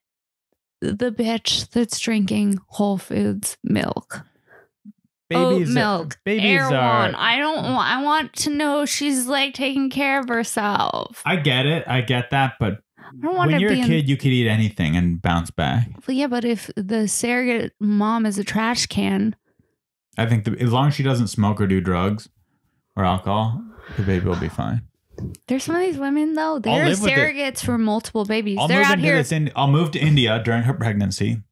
the bitch that's drinking Whole Foods milk. Babies, oat milk. Babies are. I want to know she's like taking care of herself. I get it. I get that, but I don't want when to you're be a kid, you could eat anything and bounce back. Well, yeah, but if the surrogate mom is a trash can, I think as long as she doesn't smoke or do drugs or alcohol, the baby will be fine. There's some of these women though. They're surrogates for multiple babies. They're out here. I'll move to India during her pregnancy.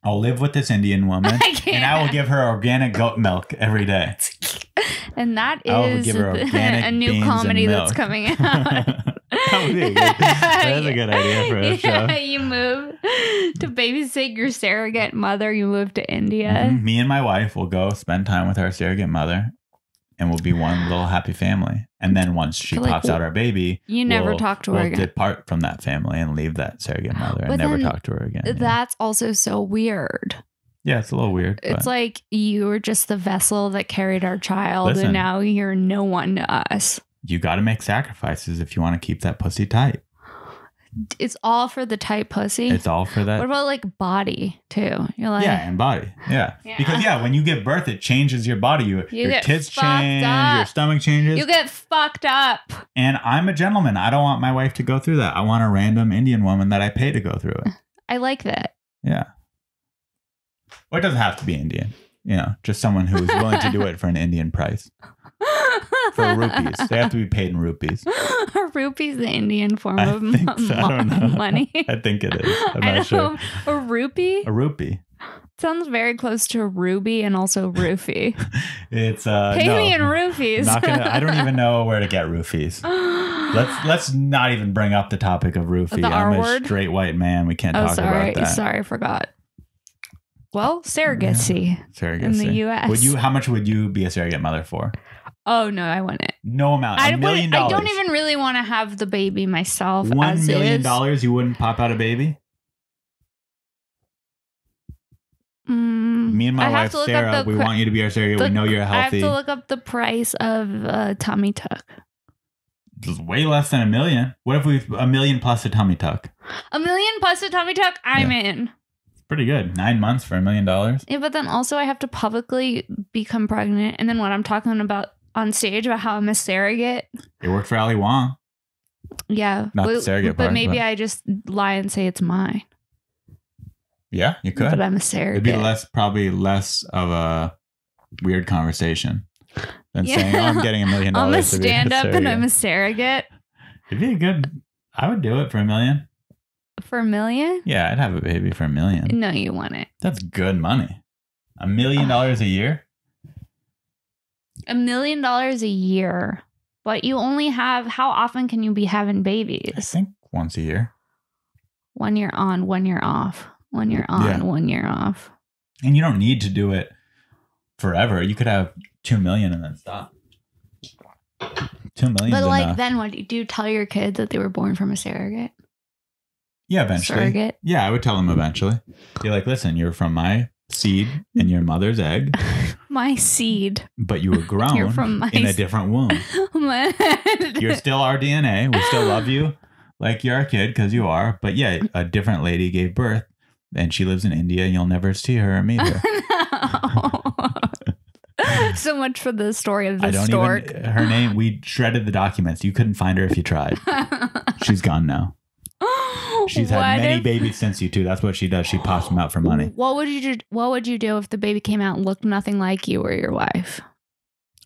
I'll live with this Indian woman, and I will give her organic goat milk every day. And that is a new comedy that's coming out. That would be that's a good idea for a show. You move to babysit your surrogate mother. You move to India. Me and my wife will go spend time with our surrogate mother, and we'll be one little happy family. And then once she pops out our baby, you never talk to her again. We'll depart from that family and leave that surrogate mother and never talk to her again. That's also so weird. Yeah, it's a little weird. It's like you were just the vessel that carried our child, and now you're no one to us. You got to make sacrifices if you want to keep that pussy tight. It's all for the tight pussy. It's all for that. What about like body too? You're like, yeah, and body. Yeah. Because when you give birth, it changes your body. Your tits change, your stomach changes. You get fucked up. And I'm a gentleman. I don't want my wife to go through that. I want a random Indian woman that I pay to go through it. I like that. Yeah. Or it doesn't have to be Indian. You know, just someone who's willing to do it for an Indian price. For rupees. They have to be paid in rupees. Are rupees the Indian form of money? I think it is. I'm not sure. A rupee? A rupee. Sounds very close to a ruby and also roofie. It's pay me in roofies. I don't even know where to get roofies. Let's not even bring up the topic of roofie. I'm a straight white man. We can't talk about that. Sorry, I forgot. Well, surrogacy. Surrogacy in the U.S. How much would you be a surrogate mother for? Oh no, I wouldn't. No amount. $1 million. I don't even really want to have the baby myself. $1 million, you wouldn't pop out a baby? Me and my wife, Sarah, we want you to be our surrogate. We know you're healthy. I have to look up the price of tummy tuck. It's way less than $1 million. What if we $1 million plus a tummy tuck? $1 million plus a tummy tuck? I'm in. It's pretty good. 9 months for $1 million. Yeah, but then also I have to publicly become pregnant. And then what I'm talking about on stage about how I'm a surrogate. It worked for Ali Wong. Yeah. Not the surrogate part. But maybe I just lie and say it's mine. Yeah, you could. But I'm a surrogate. It'd be probably less of a weird conversation than saying, "Oh, I'm getting $1 million." I'm a stand-up and I'm a surrogate. It'd be a good. I would do it for $1 million. For $1 million? Yeah, I'd have a baby for $1 million. No, you wouldn't. That's good money. $1 million a year. $1 million a year, but you only have. How often can you be having babies? I think once a year. 1 year on, 1 year off. 1 year on, 1 year off. And you don't need to do it forever. You could have 2 million and then stop. 2 million. But like, enough. then what do you tell your kids that they were born from a surrogate? Yeah, eventually. Surrogate? Yeah, I would tell them eventually. You're like, listen, you're from my seed and your mother's egg. My seed. But you were grown in a different womb. You're still our DNA. We still love you like you're our kid because you are. But yeah, a different lady gave birth. And she lives in India, and you'll never see her or meet her. No. So much for the story of the stork. Her name, we shredded the documents. You couldn't find her if you tried. She's gone now. She's had many babies since you, too. That's what she does. She pops them out for money. What would you do if the baby came out and looked nothing like you or your wife?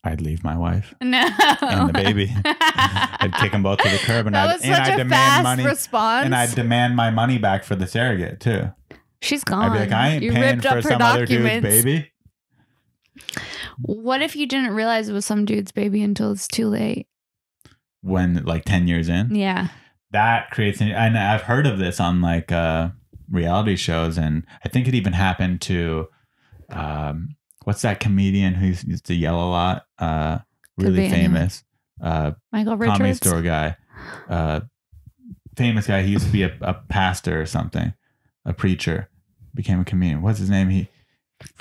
I'd leave my wife. No. And the baby. I'd kick them both to the curb, and I'd demand money. Response. And I'd demand my money back for the surrogate, too. She's gone. I'd be like, I ain't paying for some other dude's baby. What if you didn't realize it was some dude's baby until it's too late? When, like, 10 years in? Yeah. That creates, and I've heard of this on, like, reality shows, and I think it even happened to, what's that comedian who used to yell a lot? Really famous. Michael Richards? Comedy store guy. Famous guy. He used to be a pastor or something. A preacher. Became a comedian. What's his name? He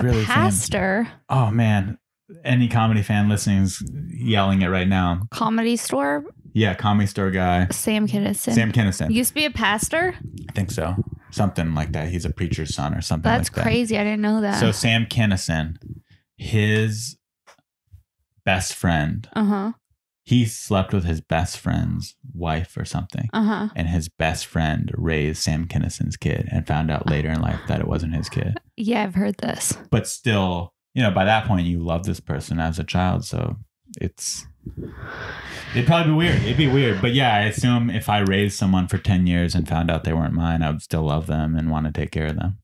really pastor. Famous. Oh man, any comedy fan listening is yelling it right now. Comedy store. Yeah, comedy store guy. Sam Kinison. Sam Kinison. Used to be a pastor. I think so. Something like that. He's a preacher's son or something. That's like crazy. I didn't know that. So Sam Kinison, his best friend. He slept with his best friend's wife or something. And his best friend raised Sam Kinison's kid and found out later in life that it wasn't his kid. Yeah, I've heard this. But still, by that point, you love this person as a child. So it'd probably be weird. It'd be weird. But yeah, I assume if I raised someone for 10 years and found out they weren't mine, I would still love them and want to take care of them.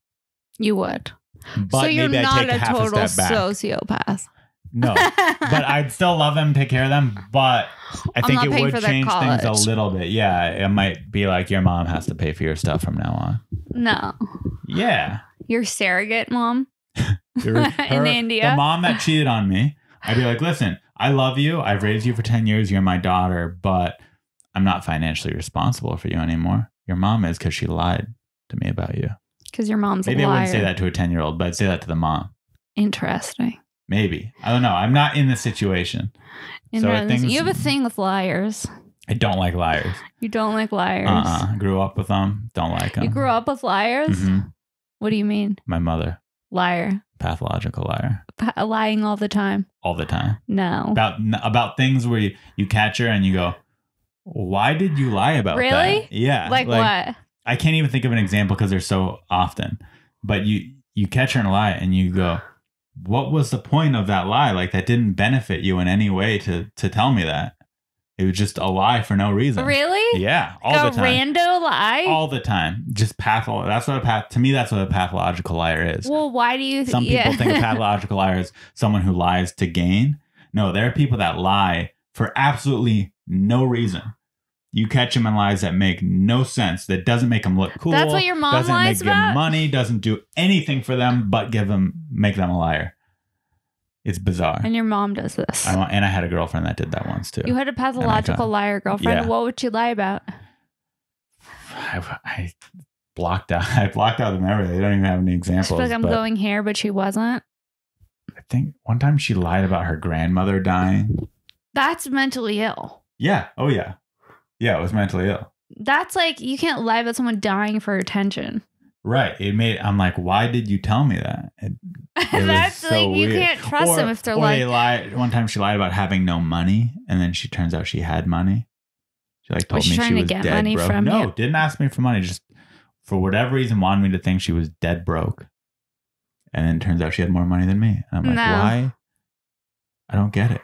You would. But so you're maybe not I'd take a total step back. sociopath. No, but I'd still love them, take care of them. But I think it would change things a little bit. Yeah, it might be like your mom has to pay for your stuff from now on. No. Yeah. Your surrogate mom in India. The mom that cheated on me. I'd be like, listen, I love you. I've raised you for 10 years. You're my daughter, but I'm not financially responsible for you anymore. Your mom is because she lied to me about you. Because your mom's Maybe a liar. I wouldn't say that to a 10-year-old, but I'd say that to the mom. Interesting. Maybe. I don't know. I'm not in the situation. So you have a thing with liars. I don't like liars. You don't like liars? Grew up with them. Don't like them. You grew up with liars? Mm-hmm. What do you mean? My mother. Liar. Pathological liar. Lying all the time? All the time. No. About things where you catch her and you go, why did you lie about that? Really? Yeah. Like what? I can't even think of an example because they're so often. But you catch her in a lie and you go, what was the point of that lie? Like, that didn't benefit you in any way to tell me that. It was just a lie for no reason. Really? Yeah. All the time. A rando lie? All the time. Just pathological. To me, that's what a pathological liar is. Well, why do you Some people think a pathological liar is someone who lies to gain. No, there are people that lie for absolutely no reason. You catch them in lies that make no sense. That doesn't make them look cool. That's what your mom lies about? Doesn't make them money. Doesn't do anything for them but make them a liar. It's bizarre. And your mom does this. And I had a girlfriend that did that once too. You had a pathological liar girlfriend. Yeah. What would she lie about? blocked out. I blocked out the memory. They don't even have any examples. She's like, I'm going here, but she wasn't. I think one time she lied about her grandmother dying. That's mentally ill. Yeah. Oh, yeah. Yeah, it was mentally ill. That's like, you can't lie about someone dying for attention. Right. I'm like, why did you tell me that? That's so like, you can't trust them if they're like. They lied. One time she lied about having no money, and then she turns out she had money. She like told me she was dead broke. No, didn't ask me for money. Just for whatever reason wanted me to think she was dead broke. And then it turns out she had more money than me. And I'm like, why? I don't get it.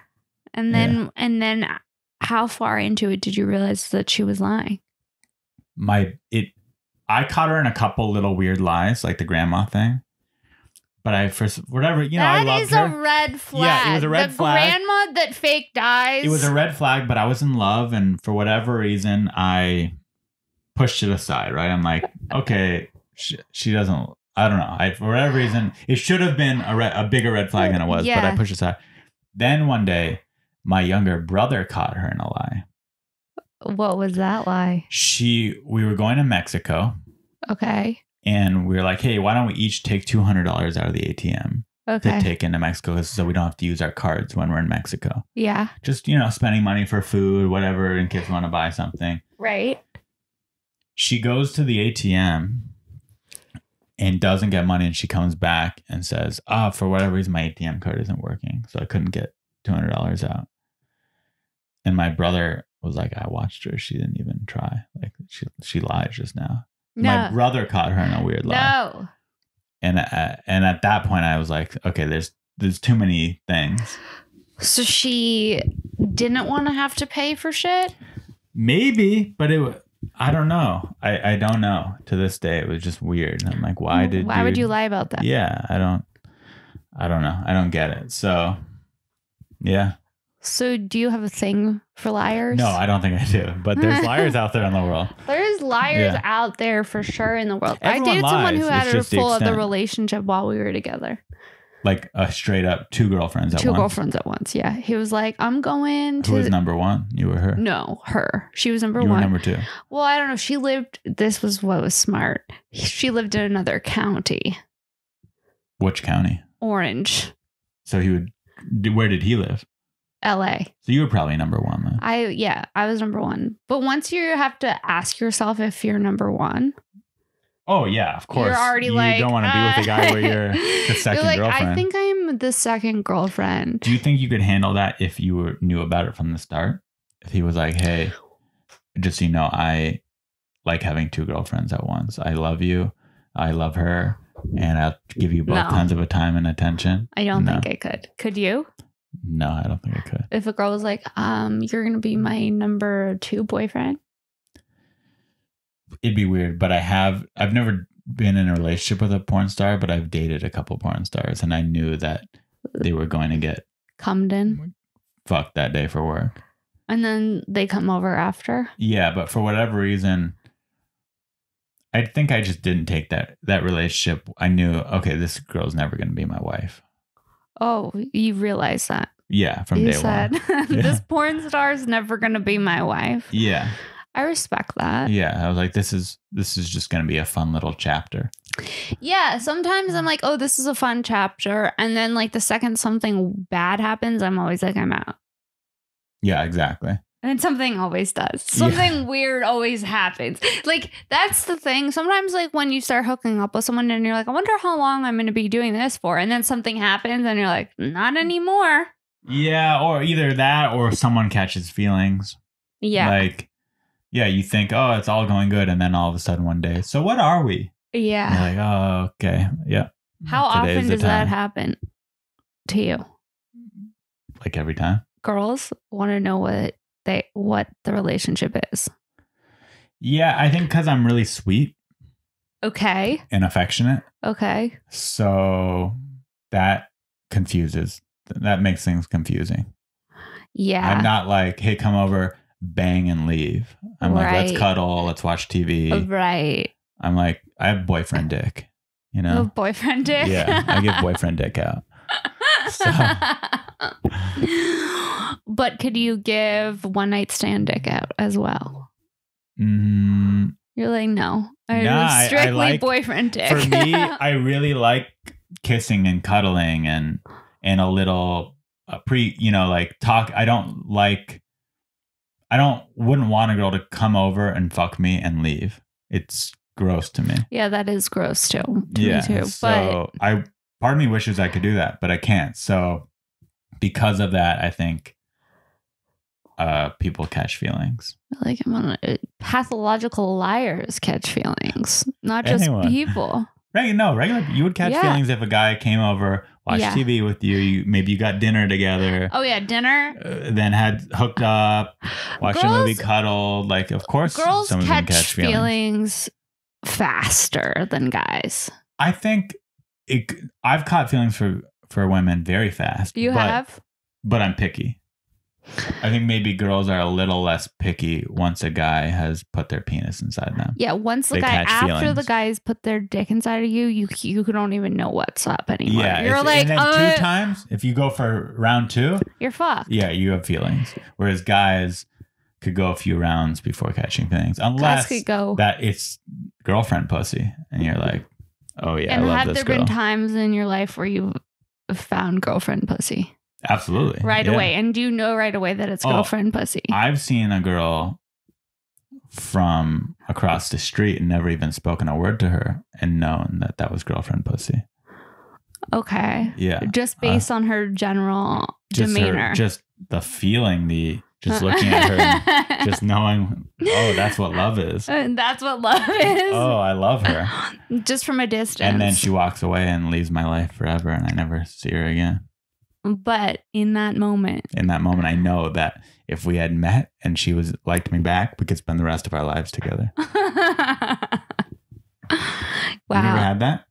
And then how far into it did you realize that she was lying? I caught her in a couple little weird lies, like the grandma thing. But I loved her. That is a red flag. Yeah, it was a red flag. The grandma that fake dies. It was a red flag, but I was in love, and for whatever reason, I pushed it aside. Right? I'm like, okay, she doesn't. I don't know. For whatever reason, it should have been a bigger red flag than it was, but I pushed it aside. Then one day, my younger brother caught her in a lie. What was that lie? We were going to Mexico. Okay. And we were like, hey, why don't we each take $200 out of the ATM to take into Mexico so we don't have to use our cards when we're in Mexico. Yeah. Just, spending money for food, whatever, in case we want to buy something. Right. She goes to the ATM and doesn't get money. And she comes back and says, for whatever reason, my ATM card isn't working. So I couldn't get $200 out. And my brother was like, I watched her. She didn't even try. Like she lied just now. No. My brother caught her in a weird lie. No. And at that point, I was like, okay, there's too many things. So she didn't want to have to pay for shit? Maybe, but I don't know. I don't know. To this day, it was just weird. I'm like, why would you lie about that? Yeah, I don't know. I don't get it. So, yeah. So do you have a thing for liars? No, I don't think I do. But there's liars out there in the world. There's liars out there for sure in the world. Everyone I dated someone who had a full other extent. relationship while we were together. Like a straight up two girlfriends at once? Two girlfriends at once, yeah. He was like, I'm going to... Who was number one? You or her? No, her. She was number one. You were number two. Well, I don't know. This was what was smart. She lived in another county. Which county? Orange. So where did he live? LA. So you were probably number one then. I was number one. But once you have to ask yourself if you're number one. Oh yeah, of course. You're already you don't want to be with a guy where you're the second girlfriend. I think I'm the second girlfriend. Do you think you could handle that if you knew about it from the start? If he was like, hey, just so you know, I like having two girlfriends at once. I love you. I love her. And I'll give you both tons of a time and attention. I don't think I could. Could you? No, I don't think I could. If a girl was like, you're going to be my number two boyfriend. It'd be weird, but I've never been in a relationship with a porn star, but I've dated a couple porn stars and I knew that they were going to get cummed in, fucked that day for work. And then they come over after. Yeah. But for whatever reason, I think I just didn't take that relationship. I knew, okay, this girl's never going to be my wife. Oh, you realized that? Yeah, from day one. This porn star is never going to be my wife. Yeah. I respect that. Yeah, I was like, this is just going to be a fun little chapter. Yeah, sometimes I'm like, oh, this is a fun chapter. And then like the second something bad happens, I'm always like, I'm out. Yeah, exactly. And something always does. Something weird always happens. Like, that's the thing. Sometimes, like, when you start hooking up with someone and you're like, I wonder how long I'm going to be doing this for. And then something happens and you're like, not anymore. Yeah, or either that or someone catches feelings. Yeah. Like, yeah, you think, oh, it's all going good. And then all of a sudden one day, so what are we? Yeah. And you're like, oh, okay. Yeah. How often does that happen to you? Like every time? Girls want to know what the relationship is. Yeah, I think because I'm really sweet. Okay. And affectionate. Okay. So that makes things confusing. Yeah. I'm not like, hey, come over, bang and leave. I'm like, let's cuddle, let's watch TV. Right. I'm like, I have boyfriend dick, you know? Oh, boyfriend dick? Yeah, I give boyfriend dick out. So. But could you give one night stand dick out as well? You're like, no. I Strictly like, boyfriend dick. For me, I really like kissing and cuddling and a little like talk. Wouldn't want a girl to come over and fuck me and leave. It's gross to me. Yeah, that is gross too. Me too. So part of me wishes I could do that, but I can't. So because of that, I think people catch feelings. Like, pathological liars catch feelings, not just people. Regular. You would catch feelings if a guy came over, watched TV with you. Maybe you got dinner together. Oh yeah, dinner. Then had hooked up, watched a movie, cuddled. Like, of course, girls some of them catch feelings faster than guys. I think I've caught feelings for women very fast. You have, but I'm picky. I think maybe girls are a little less picky once a guy has put their penis inside them. Yeah, once the guy, after the guys put their dick inside of you, you don't even know what's up anymore. Yeah, you're like, and then 2 times, if you go for round 2, you're fucked. Yeah, you have feelings. Whereas guys could go a few rounds before catching feelings, unless that it's girlfriend pussy, and you're like, oh yeah, and I love have this there girl. Been times in your life where you've found girlfriend pussy? Absolutely. Right away. And do you know right away that it's girlfriend pussy? I've seen a girl from across the street and never even spoken a word to her and known that was girlfriend pussy. Okay. Yeah. Just based on her general demeanor. Just the feeling, just looking at her and just knowing, oh, that's what love is. That's what love is. Oh, I love her. Just from a distance. And then she walks away and leaves my life forever and I never see her again. But in that moment, I know that if we had met and she liked me back, we could spend the rest of our lives together. Wow. You never had that?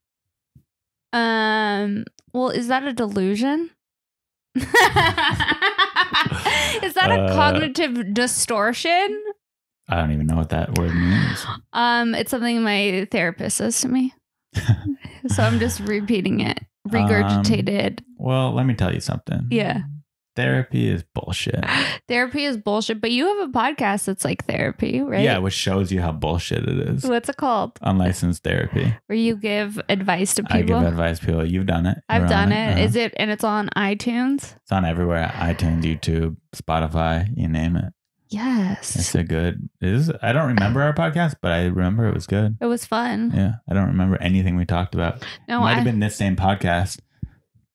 Well, is that a delusion? Is that a cognitive distortion? I don't even know what that word means. It's something my therapist says to me. So I'm just repeating it. Regurgitated. Well, let me tell you something. Yeah. Therapy is bullshit. Therapy is bullshit, but you have a podcast that's like therapy, right? Yeah, which shows you how bullshit it is. What's it called? Unlicensed therapy. Where you give advice to people. I give advice to people. You've done it. I've done it. Is it? And it's on iTunes? It's on everywhere. iTunes, YouTube, Spotify, you name it. Yes. It's a good. I don't remember our podcast, but I remember it was good. It was fun. Yeah. I don't remember anything we talked about. No, it might have been this same podcast.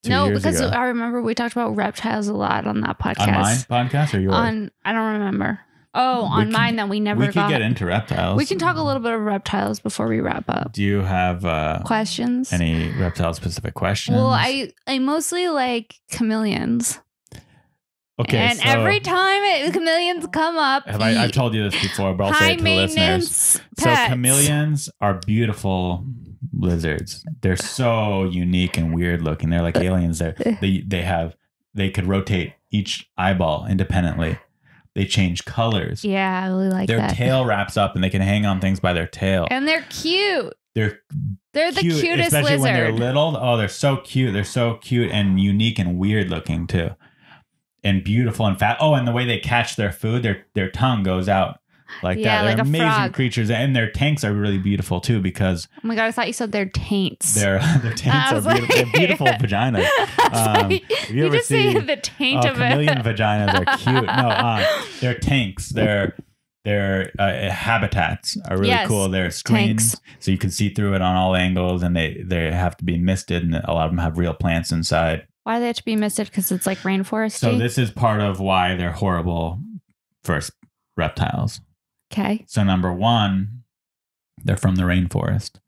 2 years because ago. I remember we talked about reptiles a lot on that podcast. On my podcast or yours? I don't remember. Oh, on mine that we never got. We could get into reptiles. We can talk a little bit of reptiles before we wrap up. Do you have questions? Any reptile specific questions? Well, I mostly like chameleons. Okay, and every time chameleons come up, I've told you this before, but I'll say it to the listeners. Pets. So chameleons are beautiful lizards. They're so unique and weird looking. They're like aliens. They could rotate each eyeball independently. They change colors. Yeah, I really like their that. Tail wraps up and they can hang on things by their tail. And they're cute. They're the cutest especially lizard. When they're little. Oh, they're so cute. They're so cute and unique and weird looking too. And beautiful and fat. Oh, and the way they catch their food, their tongue goes out like that. They're like amazing frog. Creatures. And their tanks are really beautiful too because... Oh my God, I thought you said their taints. Their taints are beautiful. They're beautiful vaginas. You just say the taint of chameleon it. vaginas are cute. No, their tanks, their habitats are really cool. They're screens, so you can see through it on all angles, and they have to be misted, and a lot of them have real plants inside. Why do they have to be misted? Because it's like rainforest. So this is part of why they're horrible for reptiles. Okay. So number one, they're from the rainforest.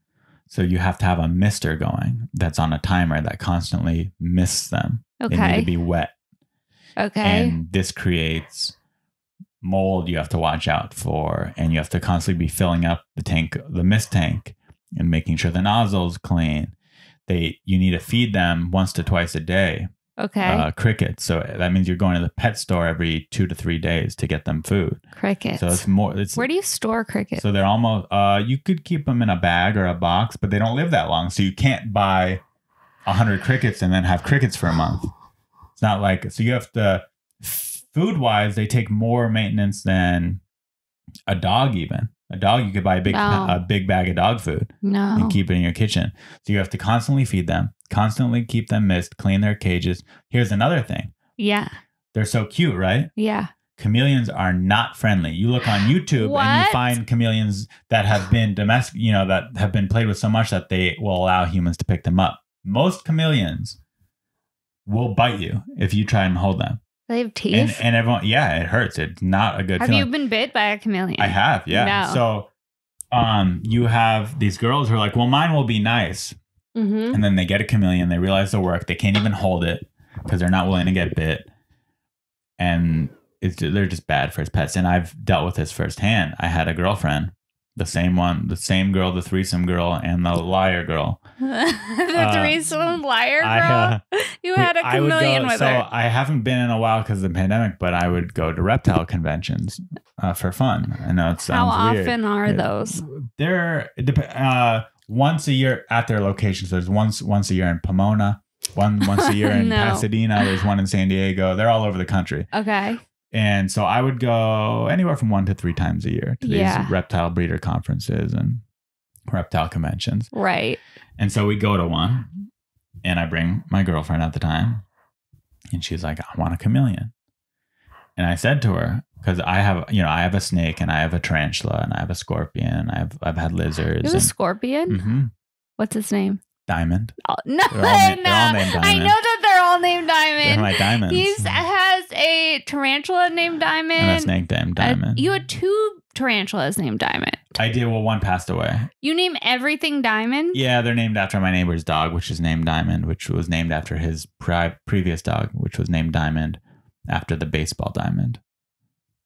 So you have to have a mister going that's on a timer that constantly mists them. Okay. They need to be wet. Okay. And this creates mold you have to watch out for. And you have to constantly be filling up the mist tank, and making sure the nozzle's clean. You need to feed them once to twice a day. Okay. Crickets. So that means you're going to the pet store every 2 to 3 days to get them food. Crickets. So it's more. Where do you store crickets? So they're almost. You could keep them in a bag or a box, but they don't live that long. So you can't buy 100 crickets and then have crickets for a month. It's not like. So you have to. Food wise, they take more maintenance than a dog even. A dog, you could buy a big bag of dog food and keep it in your kitchen. So you have to constantly feed them, constantly keep them mist, clean their cages. Here's another thing. Yeah. They're so cute, right? Yeah. Chameleons are not friendly. You look on YouTube and you find chameleons that have been domestic, that have been played with so much that they will allow humans to pick them up. Most chameleons will bite you if you try and hold them. They have teeth? And everyone, it hurts. It's not a good feeling. Have you been bit by a chameleon? I have, yeah. No. So you have these girls who are like, well, mine will be nice. Mm-hmm. And then they get a chameleon. They realize the work. They can't even hold it because they're not willing to get bit. And they're just bad for his pets. And I've dealt with this firsthand. I had a girlfriend, the same girl, the threesome girl, and the liar girl. The threesome liar girl? You had a chameleon with her. So I haven't been in a while because of the pandemic, but I would go to reptile conventions for fun. I know it sounds weird. How often are those? They're once a year at their locations. There's once a year in Pomona, once a year in Pasadena. There's one in San Diego. They're all over the country. Okay. And so I would go anywhere from 1 to 3 times a year to these reptile breeder conferences and reptile conventions. Right. And so we go to one and I bring my girlfriend at the time and she's like, I want a chameleon. And I said to her, because I have a snake and I have a tarantula and I have a scorpion. I've had lizards. There's a scorpion? Mm-hmm. What's his name? Diamond. Oh, no, they're all named Diamond. I know that they're all named Diamond. They're my diamonds. He has a tarantula named Diamond. And a snake named Diamond. You had 2 tarantulas named Diamond. I did. Well, one passed away. You name everything Diamond? Yeah, they're named after my neighbor's dog, which is named Diamond, which was named after his previous dog, which was named Diamond after the baseball diamond.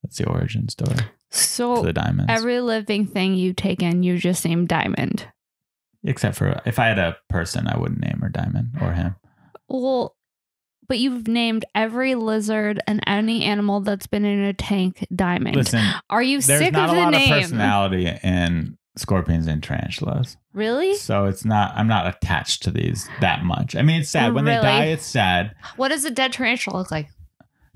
That's the origin story. So the diamonds. Every living thing you take in, you just name Diamond. Except for if I had a person, I wouldn't name her Diamond or him. Well, but you've named every lizard and any animal that's been in a tank Diamond. Listen, are you sick of the name? There's not a lot of personality in scorpions and tarantulas. Really? So it's not. I'm not attached to these that much. I mean, it's sad when they die. It's sad. What does a dead tarantula look like?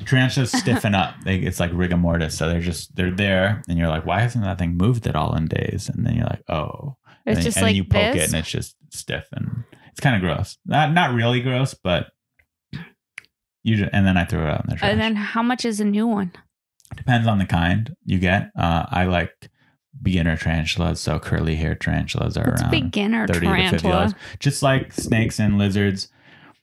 Tarantulas stiffen up. It's like rigor mortis. So they're there, and you're like, why hasn't that thing moved at all in days? And then you're like, oh. It's just like you poke it and it's just stiff and it's kind of gross. Not really gross, but and then I throw it out in the trash. And then how much is a new one? Depends on the kind you get. I like beginner tarantulas, so curly hair tarantulas are around beginner 30 tarantula? to $50. Just like snakes and lizards,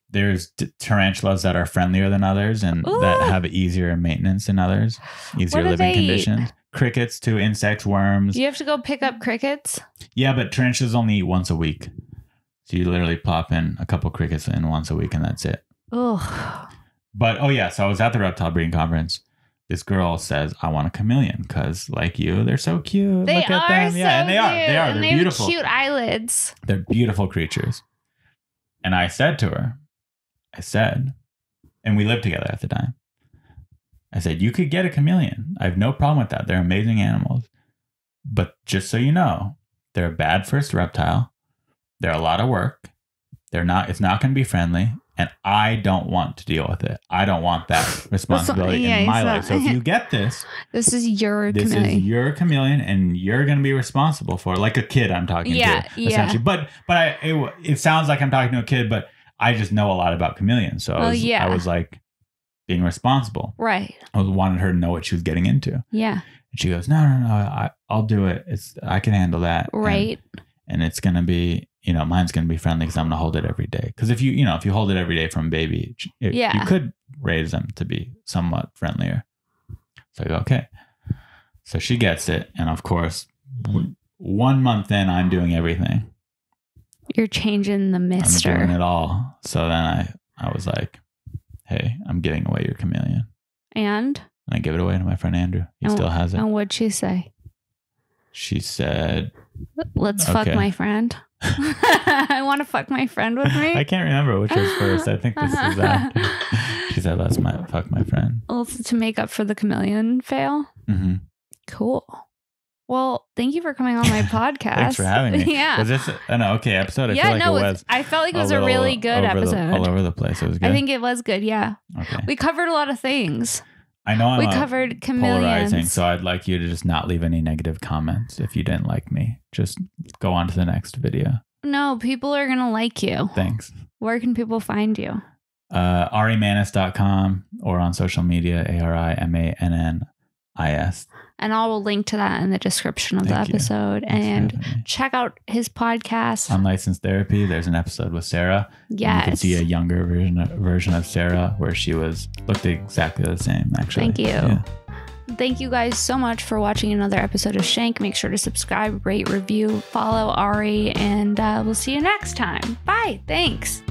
there's tarantulas that are friendlier than others and that have easier maintenance than others, easier living conditions. Crickets too, insects, worms. You have to go pick up crickets? Yeah, but tarantulas only eat once a week. So you literally plop in a couple crickets in once a week and that's it. Ugh. But, so I was at the reptile breeding conference. This girl says, I want a chameleon because like you, they're so cute. They Look at them. So yeah, and they are. They are. And They're beautiful. Cute eyelids. They're beautiful creatures. And I said to her, and we lived together at the time. I said, you could get a chameleon. I have no problem with that. They're amazing animals. But just so you know, they're a bad first reptile. They're a lot of work. It's not going to be friendly. And I don't want to deal with it. I don't want that responsibility in my life. So if you get this is your chameleon. This is your chameleon and you're going to be responsible for it. Like a kid I'm talking to, essentially. But it sounds like I'm talking to a kid, but I just know a lot about chameleons. So I was like, being responsible. Right. I wanted her to know what she was getting into. Yeah. And she goes, no, I'll do it. I can handle that. Right. And it's going to be, mine's going to be friendly because I'm going to hold it every day. Because if you hold it every day from baby, you could raise them to be somewhat friendlier. So I go, okay. So she gets it. And of course, 1 month in, I'm doing everything. You're changing the mister. I'm doing it all. So then I was like, hey, I'm giving away your chameleon. And I give it away to my friend Andrew. He still has it. And what'd she say? She said, let's fuck my friend. I want to fuck my friend with me. I can't remember which was first. I think this is after. She said, let's fuck my friend. Well, to make up for the chameleon fail? Mm-hmm. Cool. Well, thank you for coming on my podcast. Thanks for having me. Yeah. Was this an okay episode? I feel like it was. I felt like it was a really good episode. All over the place. It was good. I think it was good. Yeah. Okay. We covered a lot of things. I know We I'm covered polarizing, Chameleons. so I'd like you to just not leave any negative comments if you didn't like me. Just go on to the next video. No, people are going to like you. Thanks. Where can people find you? arimannis.com or on social media, ARIMANNIS. And I will link to that in the description of the Thank you. episode. Thanks for And having me. check out his podcast. Unlicensed Therapy. There's an episode with Sarah. Yes. You can see a younger version of Sarah where she looked exactly the same, actually. Thank you. Yeah. Thank you guys so much for watching another episode of Shank. Make sure to subscribe, rate, review, follow Ari, and we'll see you next time. Bye. Thanks.